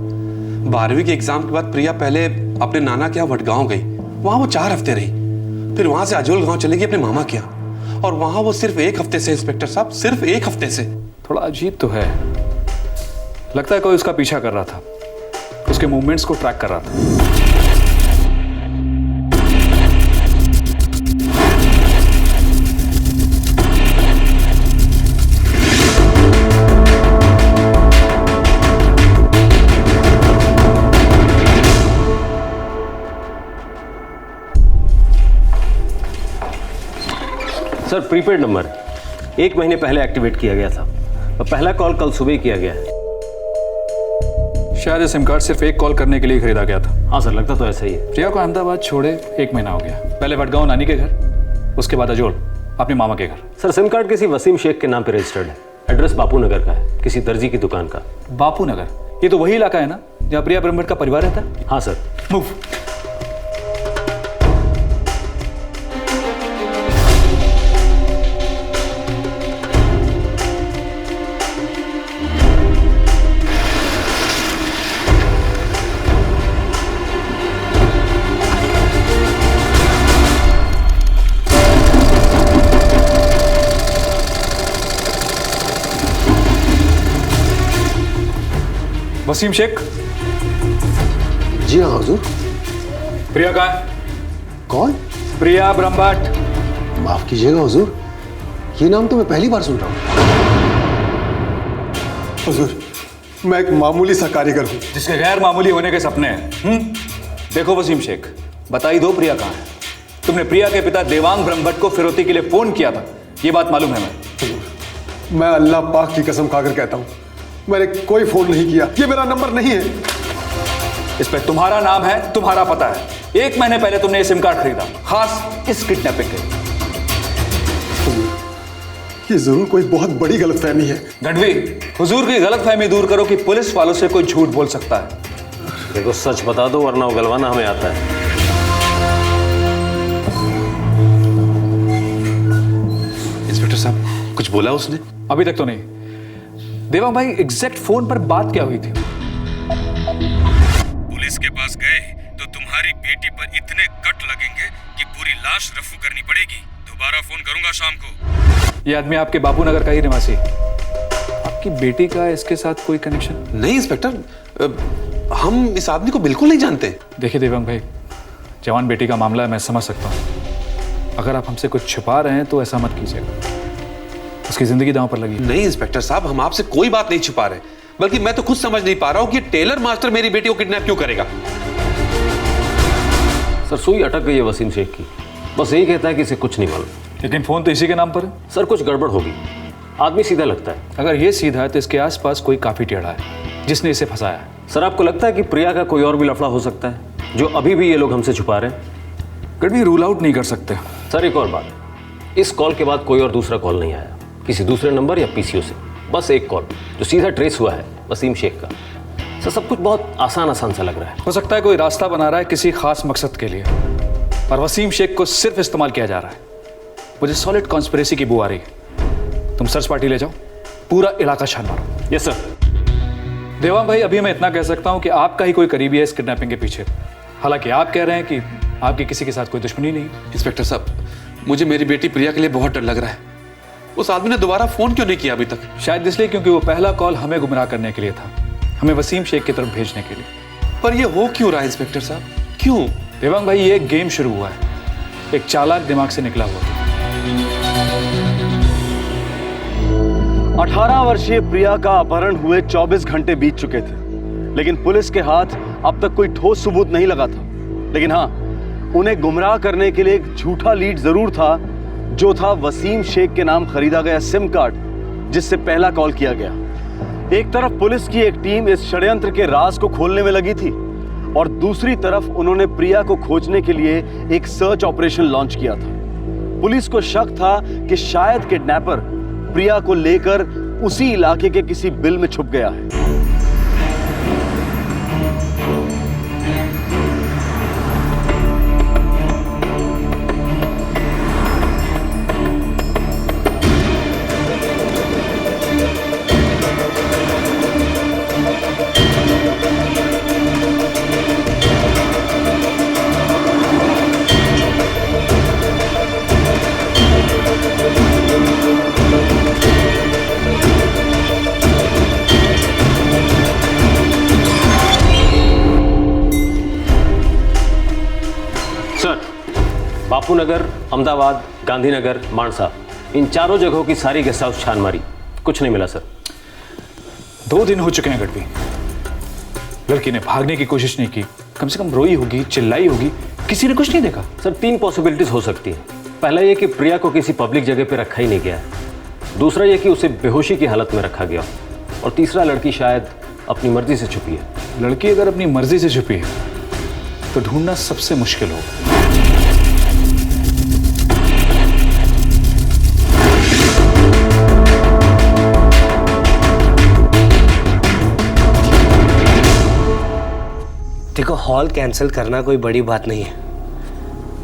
12वीं के एग्जाम के बाद प्रिया पहले अपने नाना के यहाँ वडगांव गई, वहां वो 4 हफ्ते रही। फिर वहां से अजोल गांव चलेगी अपने मामा के यहाँ और वहां वो सिर्फ 1 हफ्ते से। इंस्पेक्टर साहब, सिर्फ 1 हफ्ते से। थोड़ा अजीब तो है। लगता है कोई उसका पीछा कर रहा था, उसके मूवमेंट्स को ट्रैक कर रहा था। सर प्रीपेड नंबर 1 महीने पहले एक्टिवेट किया गया था और पहला कॉल कल सुबह किया गया है। शायद ये सिम कार्ड सिर्फ एक कॉल करने के लिए खरीदा गया था। हाँ सर, लगता तो ऐसा ही है। प्रिया को अहमदाबाद छोड़े 1 महीना हो गया। पहले वडगांव नानी के घर, उसके बाद अजोल अपने मामा के घर। सर सिम कार्ड किसी वसीम शेख के नाम पे रजिस्टर्ड है। एड्रेस बापू नगर का है, किसी दर्जी की दुकान का। बापू नगर? ये तो वही इलाका है ना जहाँ प्रिया ब्रह्मभट्ट का परिवार रहता है? हाँ सर। मूव। वसीम शेख। जी हाँ हुजूर। प्रिया कहाँ है? कौन? प्रिया ब्रह्मभट्ट। माफ कीजिएगा हुजूर, ये नाम तो मैं पहली बार सुन रहा हूँ। हुजूर, मैं एक मामूली सा कारीगर हूँ जिसके गैर मामूली होने के सपने हैं। देखो वसीम शेख, बता ही दो प्रिया कहाँ है। तुमने प्रिया के पिता देवांग ब्रह्मभट्ट को फिरौती के लिए फोन किया था, ये बात मालूम है? मैं अल्लाह पाक की कसम खाकर कहता हूँ, मैंने कोई फोन नहीं किया, ये मेरा नंबर नहीं है। इस पे तुम्हारा नाम है, तुम्हारा पता है। 1 महीने पहले तुमने ये सिम कार्ड खरीदा, खास इस किडनैपिंग के लिए। ये जरूर कोई बहुत बड़ी गलतफहमी है। गढ़वी, हुजूर की गलतफहमी दूर करो कि पुलिस वालों से कोई झूठ बोल सकता है। देखो सच बता दो वरना उगलवाना हमें आता है। इंस्पेक्टर साहब, कुछ बोला उसने? अभी तक तो नहीं। देवांग भाई, एग्जैक्ट फोन पर बात क्या हुई थी? पुलिस के पास गए तो तुम्हारी बेटी पर इतने कट लगेंगे कि पूरी लाश रफू करनी पड़ेगी। दोबारा फोन करूंगा शाम को। ये आदमी आपके बापू नगर का ही निवासी। आपकी बेटी का इसके साथ कोई कनेक्शन? नहीं इंस्पेक्टर, हम इस आदमी को बिल्कुल नहीं जानते। देखिए देवांग भाई, जवान बेटी का मामला है, मैं समझ सकता हूँ। अगर आप हमसे कुछ छुपा रहे हैं तो ऐसा मत कीजिएगा, उसकी जिंदगी दांव पर लगी। नहीं इंस्पेक्टर साहब, हम आपसे कोई बात नहीं छुपा रहे, बल्कि मैं तो खुद समझ नहीं पा रहा हूं कि टेलर मास्टर मेरी बेटी को किडनैप क्यों करेगा। सर सुई अटक गई है वसीम शेख की, बस यही कहता है कि इसे कुछ नहीं मालूम। लेकिन फोन तो इसी के नाम पर है। सर कुछ गड़बड़ होगी, आदमी सीधा लगता है। अगर ये सीधा है तो इसके आसपास कोई काफी टेढ़ा है जिसने इसे फंसाया है। सर आपको लगता है कि प्रिया का कोई और भी लफड़ा हो सकता है जो अभी भी ये लोग हमसे छुपा रहे हैं? कभी रूल आउट नहीं कर सकते। सर एक और बात, इस कॉल के बाद कोई और दूसरा कॉल नहीं आया किसी दूसरे नंबर या पीसीओ से, बस एक कॉल जो सीधा ट्रेस हुआ है वसीम शेख का। सर सब कुछ बहुत आसान सा लग रहा है। हो सकता है कोई रास्ता बना रहा है किसी खास मकसद के लिए, पर वसीम शेख को सिर्फ इस्तेमाल किया जा रहा है। मुझे सॉलिड कॉन्स्पिरेसी की बू आ रही है। तुम सर्च पार्टी ले जाओ, पूरा इलाका छान मारो। Yes sir. देवांग भाई, अभी मैं इतना कह सकता हूं कि आपका ही कोई करीबी है इस किडनैपिंग के पीछे। हालांकि आप कह रहे हैं कि आपकी किसी के साथ कोई दुश्मनी नहीं। इंस्पेक्टर साहब, मुझे मेरी बेटी प्रिया के लिए बहुत डर लग रहा है। उस आदमी ने दोबारा फोन क्यों नहीं किया अभी तक? शायद इसलिए क्योंकि वो पहला कॉल हमें गुमराह करने के लिए था, हमें वसीम शेख की तरफ भेजने के लिए। पर ये हो क्यों रहा है इंस्पेक्टर साहब, क्यों? देवांग भाई, ये एक गेम शुरू हुआ है, एक चालाक दिमाग से निकला हुआ। 18 वर्षीय प्रिया का अपहरण हुए 24 घंटे बीत चुके थे, लेकिन पुलिस के हाथ अब तक कोई ठोस सबूत नहीं लगा था। लेकिन हाँ, उन्हें गुमराह करने के लिए एक झूठा लीड जरूर था, जो था वसीम शेख के नाम खरीदा गया सिम कार्ड जिससे पहला कॉल किया गया। एक तरफ पुलिस की एक टीम इस षड्यंत्र के राज को खोलने में लगी थी और दूसरी तरफ उन्होंने प्रिया को खोजने के लिए एक सर्च ऑपरेशन लॉन्च किया था। पुलिस को शक था कि शायद किडनैपर प्रिया को लेकर उसी इलाके के किसी बिल में छुप गया है। बापू नगर, अहमदाबाद, गांधीनगर, मानसा, इन चारों जगहों की सारी गेस्ट हाउस छान मारी, कुछ नहीं मिला सर। 2 दिन हो चुके हैं गढ़वी, लड़की ने भागने की कोशिश नहीं की, कम से कम रोई होगी, चिल्लाई होगी, किसी ने कुछ नहीं देखा। सर 3 पॉसिबिलिटीज हो सकती है। पहला ये कि प्रिया को किसी पब्लिक जगह पे रखा ही नहीं गया, दूसरा ये कि उसे बेहोशी की हालत में रखा गया, और तीसरा लड़की शायद अपनी मर्जी से छुपी है। लड़की अगर अपनी मर्जी से छुपी है तो ढूंढना सबसे मुश्किल होगा। देखो, हॉल कैंसिल करना कोई बड़ी बात नहीं है।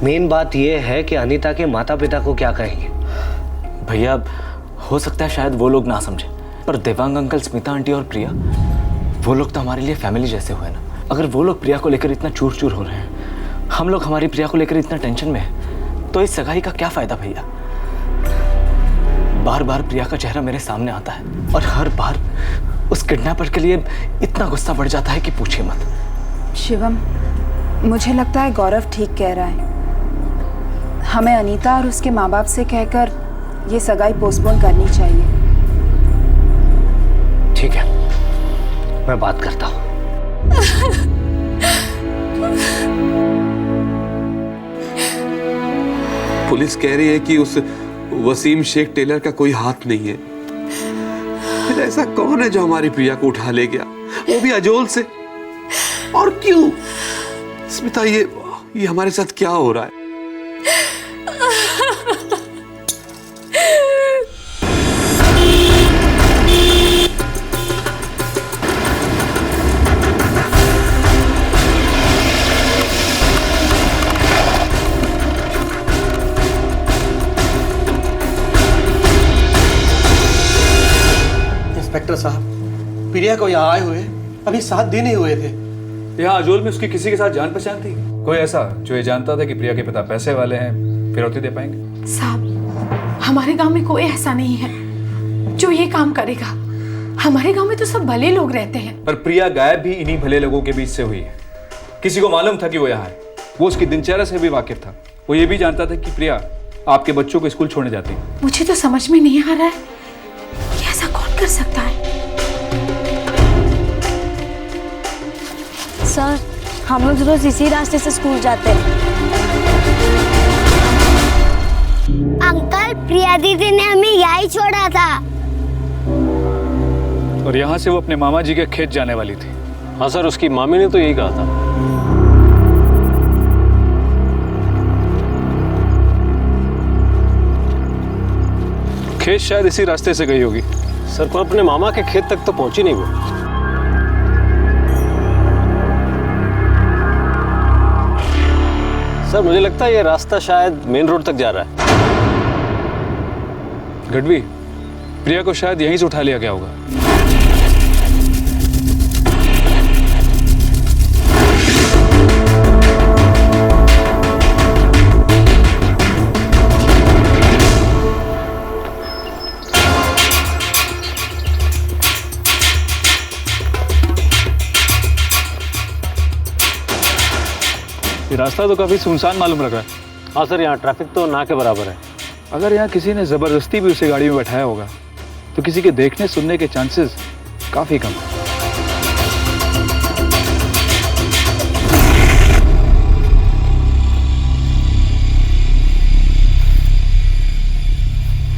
मेन बात यह है कि अनीता के माता पिता को क्या कहेंगे। भैया हो सकता है शायद वो लोग ना समझे, पर देवांग अंकल, स्मिता आंटी और प्रिया, वो लोग तो हमारे लिए फैमिली जैसे हुए ना। अगर वो लोग प्रिया को लेकर इतना चूर चूर हो रहे हैं, हम लोग हमारी प्रिया को लेकर इतना टेंशन में हैं, तो इस सगाई का क्या फायदा भैया। बार बार प्रिया का चेहरा मेरे सामने आता है और हर बार उस किडनैपर के लिए इतना गुस्सा बढ़ जाता है कि पूछिए मत। शिवम, मुझे लगता है गौरव ठीक कह रहा है। हमें अनीता और उसके माँ बाप से कहकर ये सगाई पोस्टपोन करनी चाहिए। ठीक है, मैं बात करता हूँ। पुलिस कह रही है कि उस वसीम शेख टेलर का कोई हाथ नहीं है। फिर ऐसा कौन है जो हमारी प्रिया को उठा ले गया, वो भी अजोल से? और क्यों? स्मिता, ये हमारे साथ क्या हो रहा है? इंस्पेक्टर साहब, प्रिया को यहाँ आए हुए अभी 7 दिन ही हुए थे। यहाँ अजोल में उसकी किसी के साथ जान पहचान थी? कोई ऐसा जो ये जानता था कि प्रिया के पिता पैसे वाले हैं, फिरौती दे पाएंगे? साहब, हमारे गांव में कोई ऐसा नहीं है जो ये काम करेगा। हमारे गांव में तो सब भले लोग रहते हैं। पर प्रिया गायब भी इन्हीं भले लोगों के बीच से हुई है। किसी को मालूम था कि वो यहाँ है, वो उसकी दिनचर्या से भी वाकिफ था। वो ये भी जानता था कि प्रिया आपके बच्चों को स्कूल छोड़ने जाती है। मुझे तो समझ में नहीं आ रहा है कि ऐसा कौन कर सकता है। सर, हम लोग रोज इसी रास्ते से स्कूल जाते हैं। अंकल, प्रिया दीदी ने हमें यहीं छोड़ा था। और यहाँ से वो अपने मामा जी के खेत जाने वाली थी। हाँ सर, उसकी मामी ने तो यही कहा था। खेत शायद इसी रास्ते से गई होगी। सर, पर अपने मामा के खेत तक तो पहुंची नहीं वो। सर, मुझे लगता है ये रास्ता शायद मेन रोड तक जा रहा है। गढ़वी, प्रिया को शायद यहीं से उठा लिया गया होगा। ये रास्ता तो काफी सुनसान मालूम लग रहा है। हाँ सर, यहाँ ट्रैफिक तो ना के बराबर है। अगर यहाँ किसी ने जबरदस्ती भी उसे गाड़ी में बैठाया होगा तो किसी के देखने सुनने के चांसेस काफी कम है।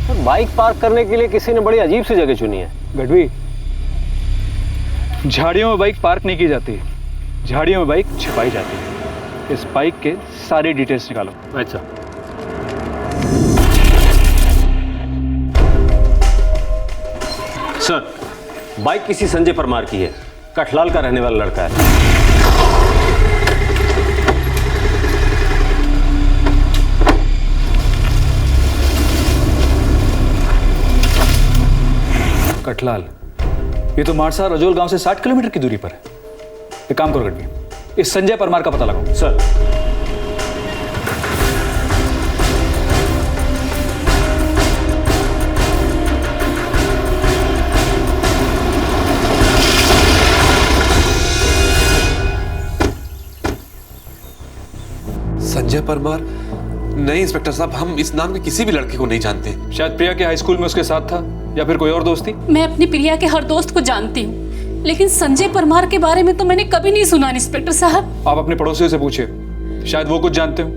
सर, बाइक पार्क करने के लिए किसी ने बड़ी अजीब सी जगह चुनी है। गढ़वी, झाड़ियों में बाइक पार्क नहीं की जाती, झाड़ियों में बाइक छिपाई जाती है। इस बाइक के सारे डिटेल्स निकालो। अच्छा। सर, बाइक किसी संजय परमार की है, कठलाल का रहने वाला लड़का है। कठलाल, ये तो मारसा रजोल गांव से 60 किलोमीटर की दूरी पर है। एक काम करो गढ़वी, इस संजय परमार का पता लगाओ। सर। संजय परमार? नहीं इंस्पेक्टर साहब, हम इस नाम के किसी भी लड़के को नहीं जानते। शायद प्रिया के हाई स्कूल में उसके साथ था या फिर कोई और दोस्त थी। मैं अपनी प्रिया के हर दोस्त को जानती हूँ, लेकिन संजय परमार के बारे में तो मैंने कभी नहीं सुना इंस्पेक्टर साहब। आप अपने पड़ोसियों से पूछिए, शायद वो कुछ जानते हो।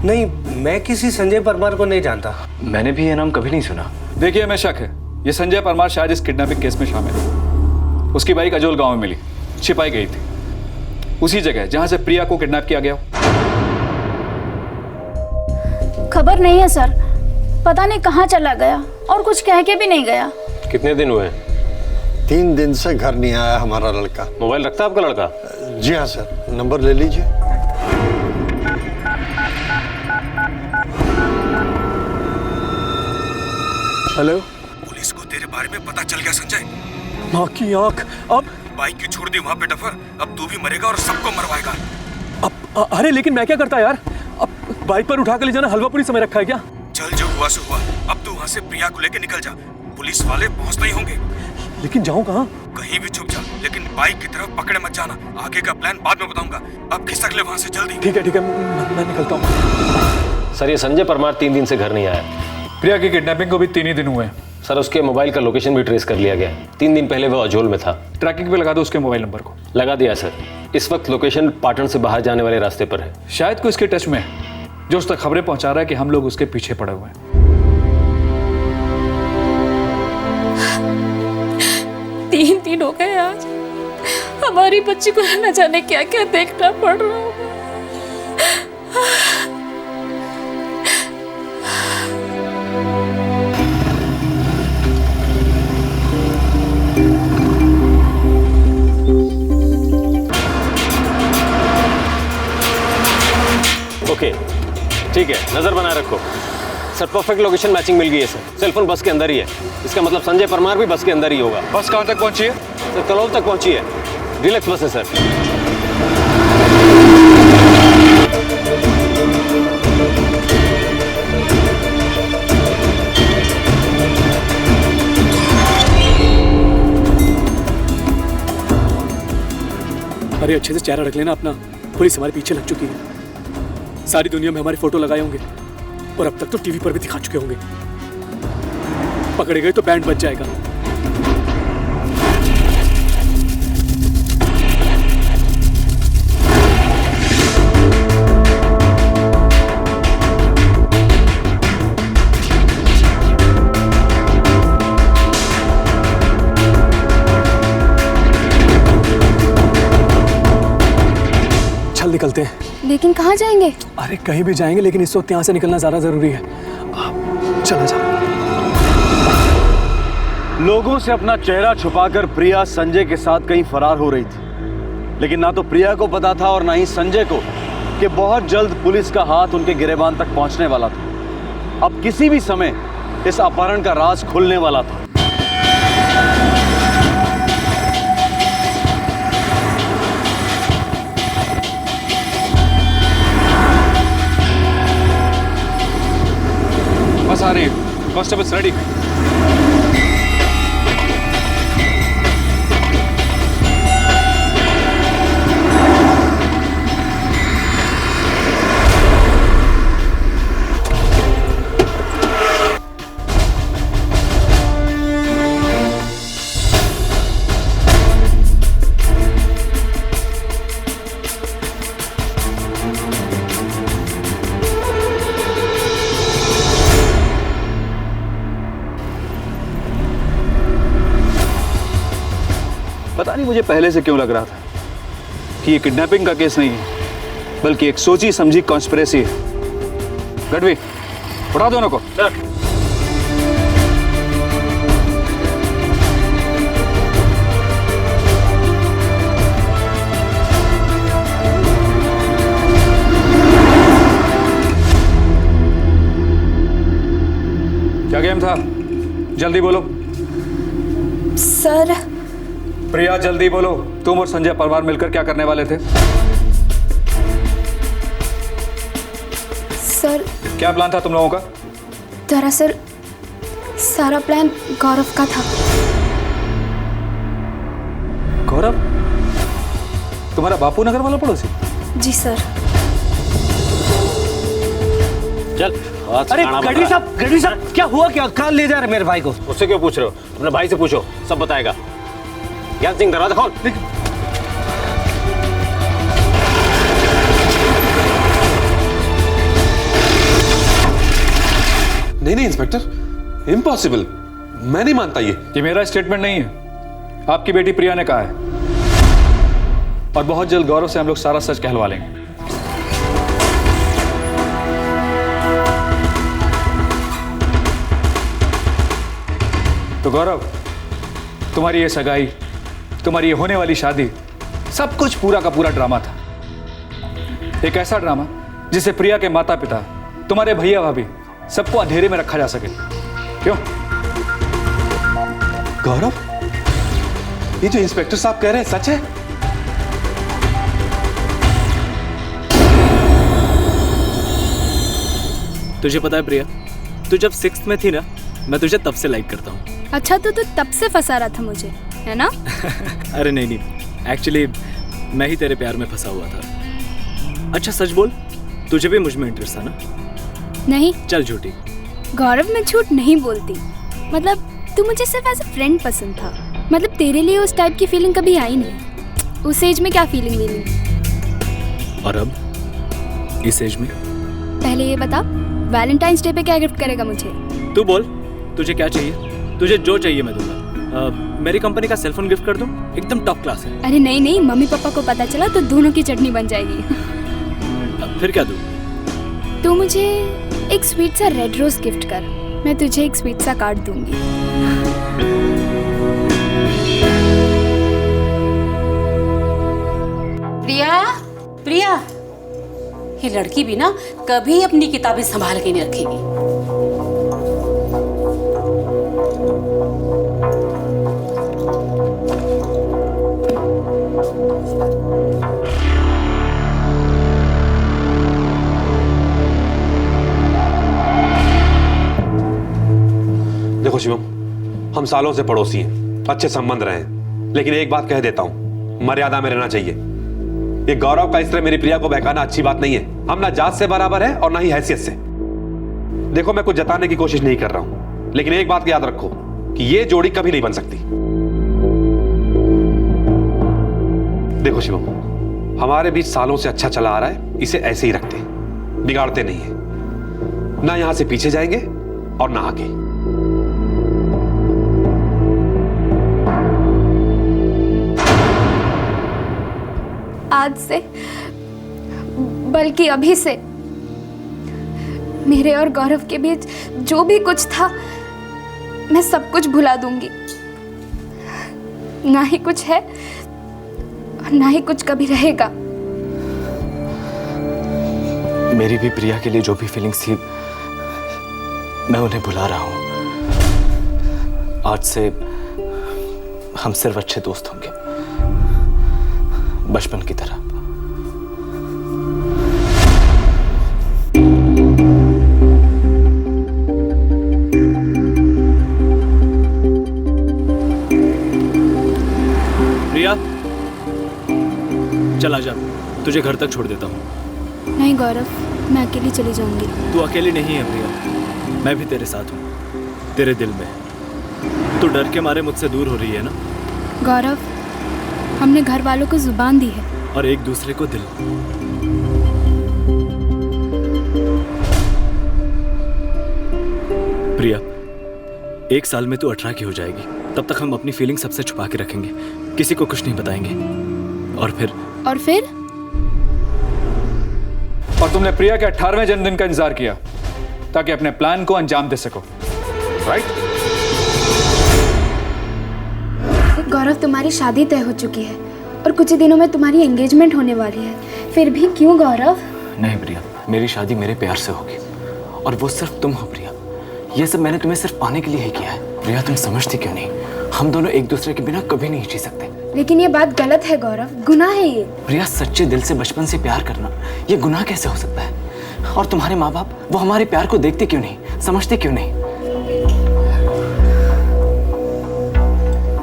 नहीं, मैं किसी संजय परमार को नहीं जानता। मैंने भी ये नाम कभी नहीं सुना। देखिए, हमें शक है ये संजय परमार शायद इस किडनैपिंग केस में शामिल है। उसकी बाइक अजोल गांव में मिली, छिपाई गई थी, उसी जगह जहां से प्रिया को किडनैप किया गया। खबर नहीं है सर, पता नहीं कहाँ चला गया और कुछ कह के भी नहीं गया। कितने दिन हुए हैं? 3 दिन से घर नहीं आया हमारा लड़का। मोबाइल रखता है आपका लड़का? जी हाँ सर, नंबर ले लीजिए। हेलो। पुलिस को तेरे बारे में पता चल गया संजय? माँ की आंख। अब बाइक क्यों छोड़ दी वहाँ पे डफर? अब तू भी मरेगा और सबको मरवाएगा। अरे लेकिन मैं क्या करता यार? अब बाइक पर उठा कर ले जाना हलवा पूरी समय रखा है क्या? चल जो हुआ सो हुआ, अब तू वहाँ से प्रिया को लेके निकल जा। पुलिस वाले पहुँचते ही होंगे। लेकिन जाऊँ कहाँ? कहीं भी छुप जा, लेकिन बाइक की तरफ पकड़े मत जाना। आगे का प्लान बाद में बताऊंगा, अब खिसक ले वहाँ से जल्दी। ठीक है मैं निकलता हूँ। सर ये संजय परमार 3 दिन से घर नहीं आया। प्रिया की किडनैपिंग को भी 3 ही दिन हुए हैं। सर उसके मोबाइल का लोकेशन भी ट्रेस कर लिया गया है। 3 दिन पहले वो अजोल में था। ट्रैकिंग पे लगा दो उसके मोबाइल नंबर को। लगा दिया सर। इस वक्त लोकेशन पाटन से बाहर जाने वाले रास्ते पर है। शायद कोई इसके टच में है, जो उस तक खबरें पहुंचा रहा है कि हम लोग उसके पीछे पड़े हुए हैं। 3 दिन हो गए आज। हमारी बच्ची को न जाने क्या क्या देखना पड़ रहा है। ओके ठीक है, नजर बनाए रखो। सर परफेक्ट लोकेशन मैचिंग मिल गई है सर। सेलफोन बस के अंदर ही है। इसका मतलब संजय परमार भी बस के अंदर ही होगा। बस कहाँ तक पहुंची है? सर कलौल तक पहुंची है। रिलैक्स बस है सर। अरे अच्छे से चेहरा रख लेना अपना, पुलिस हमारे पीछे लग चुकी है। सारी दुनिया में हमारे फोटो लगाए होंगे और अब तक तो टीवी पर भी दिखा चुके होंगे। पकड़े गए तो बैंड बच जाएगा। चल निकलते हैं। लेकिन कहाँ जाएंगे? अरे कहीं भी जाएंगे, लेकिन इस वक्त यहाँ से निकलना ज्यादा जरूरी है। चला जा। लोगों से अपना चेहरा छुपाकर प्रिया संजय के साथ कहीं फरार हो रही थी, लेकिन ना तो प्रिया को पता था और ना ही संजय को कि बहुत जल्द पुलिस का हाथ उनके गिरेबान तक पहुंचने वाला था। अब किसी भी समय इस अपहरण का राज खुलने वाला था। बस आ रही है। Constables ready. पता नहीं मुझे पहले से क्यों लग रहा था कि ये किडनैपिंग का केस नहीं है, बल्कि एक सोची समझी कॉन्स्पिरेसी है। गढ़वी, उठा दोनों को। क्या गेम था? जल्दी बोलो। सर। प्रिया जल्दी बोलो, तुम और संजय परमार मिलकर क्या करने वाले थे? सर क्या प्लान था तुम लोगों का? दरअसल सारा प्लान गौरव का था। गौरव? तुम्हारा बापू नगर वाला पड़ोसी? जी सर। चल। अरे गढ़वी साहब क्या हुआ? क्या कहाँ ले जा रहे मेरे भाई को? उससे क्यों पूछ रहे हो? अपने भाई से पूछो, सब बताएगा। ज्ञान सिंह दरवाजा खोल। नहीं इंस्पेक्टर, इम्पॉसिबल। मैं नहीं मानता ये मेरा स्टेटमेंट नहीं है, आपकी बेटी प्रिया ने कहा है। और बहुत जल्द गौरव से हम लोग सारा सच कहलवा लेंगे। तो गौरव, तुम्हारी ये सगाई, तुम्हारी ये होने वाली शादी, सब कुछ पूरा का पूरा ड्रामा था। एक ऐसा ड्रामा जिसे प्रिया के माता पिता, तुम्हारे भैया भाभी, सबको अंधेरे में रखा जा सके। क्यों? गौरव, ये जो इंस्पेक्टर साहब कह रहे हैं सच है? तुझे पता है प्रिया, तू जब 6th में थी ना, मैं तुझे तब से लाइक करता हूँ। अच्छा तो तू तब से फंसा रहा था मुझे, है ना? अरे नहीं, एक्चुअली मैं ही तेरे प्यार में फंसा हुआ था। अच्छा सच बोल, तुझे भी मुझ में इंटरेस्ट था ना? नहीं। चल झूठी। गौरव, मैं झूठ नहीं बोलती। मतलब तू मुझे सिर्फ एज अ फ्रेंड पसंद था। मतलब तेरे लिए उस टाइप की फीलिंग कभी आई नहीं। उस एज में क्या फीलिंग मिली? और अब इस एज में? पहले ये बता, वैलेंटाइंस डे पे क्या गिफ्ट करेगा मुझे? तू बोल, तुझे क्या चाहिए? तुझे जो चाहिए मैं दूंगा। मेरी कंपनी का सेलफोन गिफ्ट कर दूं, एकदम टॉप क्लास है। अरे नहीं, मम्मी पापा को पता चला तो दोनों की चटनी बन जाएगी। फिर क्या दूं? तू मुझे एक स्वीट सा रेड रोज गिफ्ट कर, मैं तुझे एक स्वीट सा कार्ड दूंगी। प्रिया, ये लड़की भी ना कभी अपनी किताबें संभाल के नहीं रखेगी। देखो शिवम, हम सालों से पड़ोसी हैं, अच्छे संबंध रहे हैं, लेकिन एक बात कह देता हूं, मर्यादा में रहना चाहिए। ये गौरव का इस तरह मेरी प्रिया को बहकाना अच्छी बात नहीं है। हम ना जात से बराबर है और ना ही हैसियत से। देखो, मैं कुछ जताने की कोशिश नहीं कर रहा हूं, लेकिन एक बात याद रखो कि ये जोड़ी कभी नहीं बन सकती। देखो शिवम, हमारे बीच सालों से अच्छा चला आ रहा है, इसे ऐसे ही रखते हैं, बिगाड़ते नहीं है। ना यहां से पीछे जाएंगे और ना आगे। आज से, बल्कि अभी से, मेरे और गौरव के बीच जो भी कुछ था मैं सब कुछ भुला दूंगी। ना ही कुछ है और ना ही कुछ कभी रहेगा। मेरी भी प्रिया के लिए जो भी फीलिंग्स थी मैं उन्हें भुला रहा हूं। आज से हम सिर्फ अच्छे दोस्त होंगे, बचपन की तरह। प्रिया, चल आजा, तुझे घर तक छोड़ देता हूँ। नहीं गौरव, मैं अकेली चली जाऊंगी। तू अकेली नहीं है प्रिया, मैं भी तेरे साथ हूँ, तेरे दिल में। तू डर के मारे मुझसे दूर हो रही है ना? गौरव, हमने घर वालों को जुबान दी है और एक दूसरे को दिल। प्रिया, 1 साल में तू 18 की हो जाएगी। तब तक हम अपनी फीलिंग सबसे छुपा के रखेंगे, किसी को कुछ नहीं बताएंगे। और फिर और तुमने प्रिया के 18वें जन्मदिन का इंतजार किया ताकि अपने प्लान को अंजाम दे सको, राइट? गौरव, तुम्हारी शादी तय हो चुकी है और कुछ ही दिनों में तुम्हारी एंगेजमेंट होने वाली है। फिर भी क्यों गौरव? नहीं प्रिया, मेरी शादी मेरे प्यार से होगी और वो सिर्फ तुम हो प्रिया। ये सब मैंने तुम्हें सिर्फ पाने के लिए ही किया है। प्रिया, तुम समझती क्यों नहीं? हम दोनों एक दूसरे के बिना कभी नहीं जी सकते। लेकिन ये बात गलत है गौरव, गुनाह है ये। प्रिया, सच्चे दिल से बचपन से प्यार करना ये गुनाह कैसे हो सकता है? और तुम्हारे माँ बाप, वो हमारे प्यार को देखते क्यों नहीं, समझते क्यों नहीं?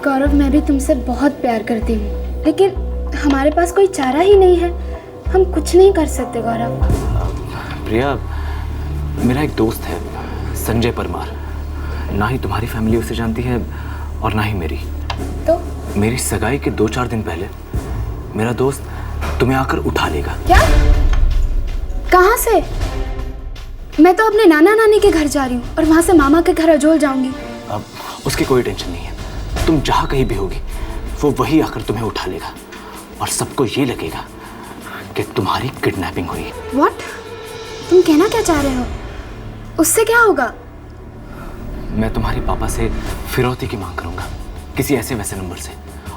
गौरव, मैं भी तुमसे बहुत प्यार करती हूँ, लेकिन हमारे पास कोई चारा ही नहीं है। हम कुछ नहीं कर सकते गौरव। प्रिया, मेरा एक दोस्त है संजय परमार। ना ही तुम्हारी फैमिली उसे जानती है और ना ही मेरी। तो मेरी सगाई के 2-4 दिन पहले मेरा दोस्त तुम्हें आकर उठा लेगा। क्या? कहाँ से? मैं तो अपने नाना नानी के घर जा रही हूँ और वहाँ से मामा के घर अजोल जाऊंगी। अब उसकी कोई टेंशन नहीं है। तुम जहाँ कहीं भी होगी वो वही आकर तुम्हें उठा लेगा और सबको ये लगेगा कि तुम्हारी किडनैपिंग हुई है। What? तुम कहना क्या चाह रहे हो? उससे क्या होगा? मैं तुम्हारे पापा से फिरौती की मांग करूंगा किसी ऐसे वैसे नंबर से,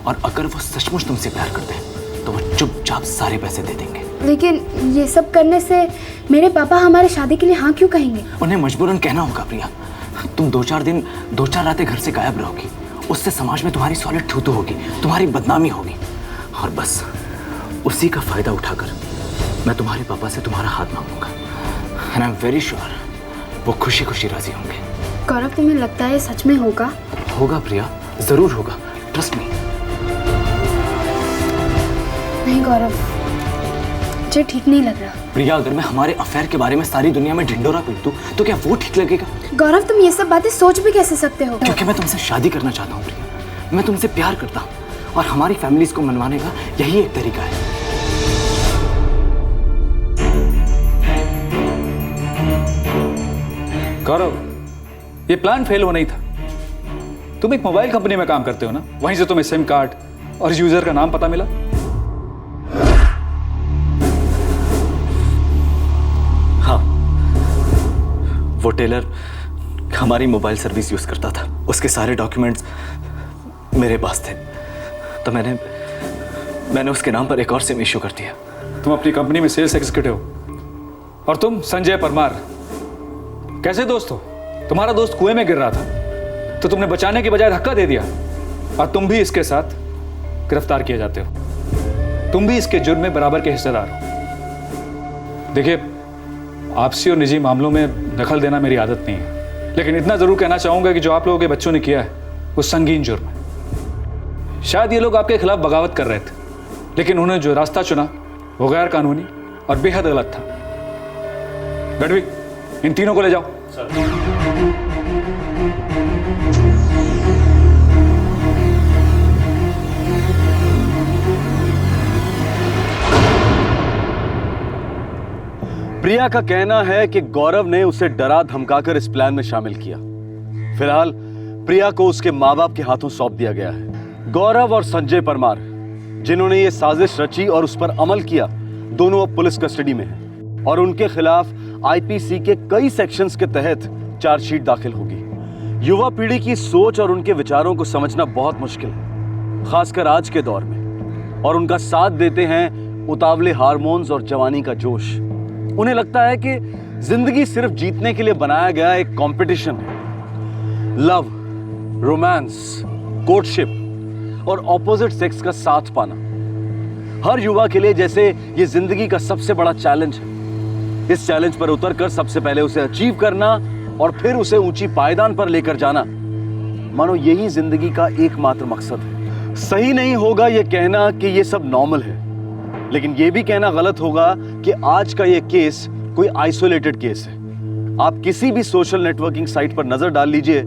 और अगर वो सचमुच तुमसे प्यार करते हैं तो वो चुपचाप सारे पैसे दे देंगे। लेकिन ये सब करने से मेरे पापा हमारे शादी के लिए हाँ क्यों कहेंगे? उन्हें मजबूरन कहना होगा प्रिया। तुम 2-4 रातें घर से गायब रहोगी, उससे समाज में तुम्हारी सॉलिड थू होगी, तुम्हारी बदनामी होगी, और बस उसी का फायदा उठाकर मैं तुम्हारे पापा से तुम्हारा हाथ मांगूंगा। And I am very sure वो खुशी खुशी राजी होंगे। गौरव, तुम्हें लगता है सच में होगा? होगा प्रिया, जरूर होगा, ट्रस्ट मी। नहीं गौरव, मुझे ठीक नहीं लग रहा। प्रिया, अगर मैं हमारे अफेयर के बारे में सारी दुनिया में ढिंडोरा पीट दूं तो क्या वो ठीक लगेगा? गौरव, तुम ये सब बातें सोच भी कैसे सकते हो? क्योंकि मैं तुमसे शादी करना चाहता हूँ प्रिया, मैं तुमसे प्यार करता हूँ, और हमारी फैमिलीज को मनवाने का यही एक तरीका है। गौरव, ये प्लान फेल होना ही था। तुम एक मोबाइल कंपनी में काम करते हो ना, वहीं से तुम्हें सिम कार्ड और यूजर का नाम पता मिला। हाँ, वो टेलर हमारी मोबाइल सर्विस यूज करता था, उसके सारे डॉक्यूमेंट्स मेरे पास थे, तो मैंने उसके नाम पर एक और सिम इश्यू कर दिया। तुम अपनी कंपनी में सेल्स एग्जीक्यूटिव हो, और तुम संजय परमार कैसे दोस्त हो? तुम्हारा दोस्त कुएं में गिर रहा था तो तुमने बचाने के बजाय धक्का दे दिया, और तुम भी इसके साथ गिरफ्तार किए जाते हो। तुम भी इसके जुर्म में बराबर के हिस्सेदार हो। देखिए, आपसी और निजी मामलों में दखल देना मेरी आदत नहीं है, लेकिन इतना जरूर कहना चाहूंगा कि जो आप लोगों के बच्चों ने किया है वो संगीन जुर्म है। शायद ये लोग आपके खिलाफ बगावत कर रहे थे, लेकिन उन्होंने जो रास्ता चुना वो गैर कानूनी और बेहद गलत था। गढ़वी, इन तीनों को ले जाओ। प्रिया का कहना है कि गौरव ने उसे डरा धमकाकर इस प्लान में शामिल किया। फिलहाल प्रिया को उसके माँ बाप के हाथों सौंप दिया गया है। गौरव और संजय परमार, जिन्होंने ये साजिश रची और उस पर अमल किया, दोनों अब पुलिस कस्टडी में हैं और उनके खिलाफ आईपीसी के कई सेक्शंस के तहत चार्जशीट दाखिल होगी। युवा पीढ़ी की सोच और उनके विचारों को समझना बहुत मुश्किल है, खासकर आज के दौर में, और उनका साथ देते हैं उतावले हार्मोन्स और जवानी का जोश। उन्हें लगता है कि जिंदगी सिर्फ जीतने के लिए बनाया गया एक कंपटीशन है। लव, रोमांस, कोर्टशिप और ऑपोजिट सेक्स का साथ पाना हर युवा के लिए जैसे ये जिंदगी का सबसे बड़ा चैलेंज है। इस चैलेंज पर उतरकर सबसे पहले उसे अचीव करना और फिर उसे ऊंची पायदान पर लेकर जाना, मानो यही जिंदगी का एकमात्र मकसद है। सही नहीं होगा यह कहना कि यह सब नॉर्मल है, लेकिन यह भी कहना गलत होगा कि आज का यह केस कोई आइसोलेटेड केस है। आप किसी भी सोशल नेटवर्किंग साइट पर नजर डाल लीजिए,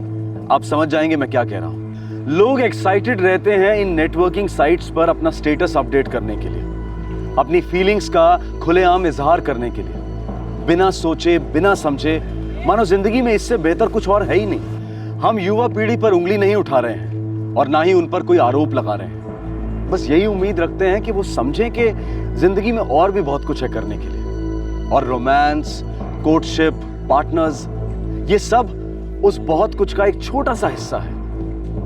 आप समझ जाएंगे मैं क्या कह रहा हूं। लोग एक्साइटेड रहते हैं इन नेटवर्किंग साइट्स पर अपना स्टेटस अपडेट करने के लिए, अपनी फीलिंग्स का खुलेआम इजहार करने के लिए, बिना सोचे बिना समझे, मानो जिंदगी में इससे बेहतर कुछ और है ही नहीं। हम युवा पीढ़ी पर उंगली नहीं उठा रहे हैं और ना ही उन पर कोई आरोप लगा रहे हैं, बस यही उम्मीद रखते हैं कि वो समझें कि जिंदगी में और भी बहुत कुछ है करने के लिए। और रोमांस, कोर्टशिप, पार्टनर्स, ये सब उस बहुत कुछ का एक छोटा सा हिस्सा है,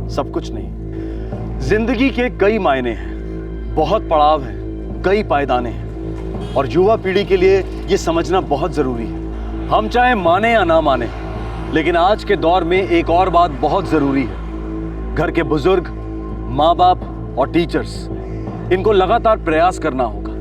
सब कुछ नहीं। जिंदगी के कई मायने हैं, बहुत पड़ाव हैं, कई पायदाने हैं, और युवा पीढ़ी के लिए ये समझना बहुत जरूरी है। हम चाहे माने या ना माने, लेकिन आज के दौर में एक और बात बहुत जरूरी है। घर के बुजुर्ग, माँ बाप और टीचर्स, इनको लगातार प्रयास करना होगा।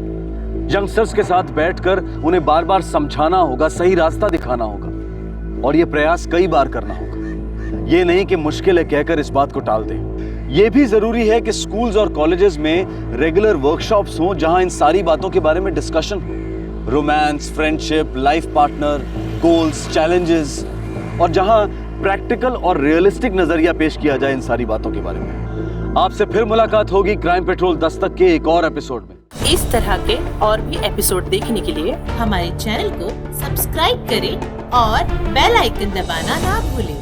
यंगस्टर्स के साथ बैठकर उन्हें बार बार समझाना होगा, सही रास्ता दिखाना होगा, और ये प्रयास कई बार करना होगा। ये नहीं कि मुश्किल है कहकर इस बात को टाल दें। ये भी जरूरी है कि स्कूल्स और कॉलेजेस में रेगुलर वर्कशॉप्स हों जहां इन सारी बातों के बारे में डिस्कशन हो। Romance, friendship, life partner, goals, challenges, और जहां प्रैक्टिकल और रियलिस्टिक नजरिया पेश किया जाए इन सारी बातों के बारे में। आपसे फिर मुलाकात होगी क्राइम पेट्रोल दस्तक के एक और एपिसोड में। इस तरह के और भी एपिसोड देखने के लिए हमारे चैनल को सब्सक्राइब करें और बेल आइकन दबाना ना भूलें।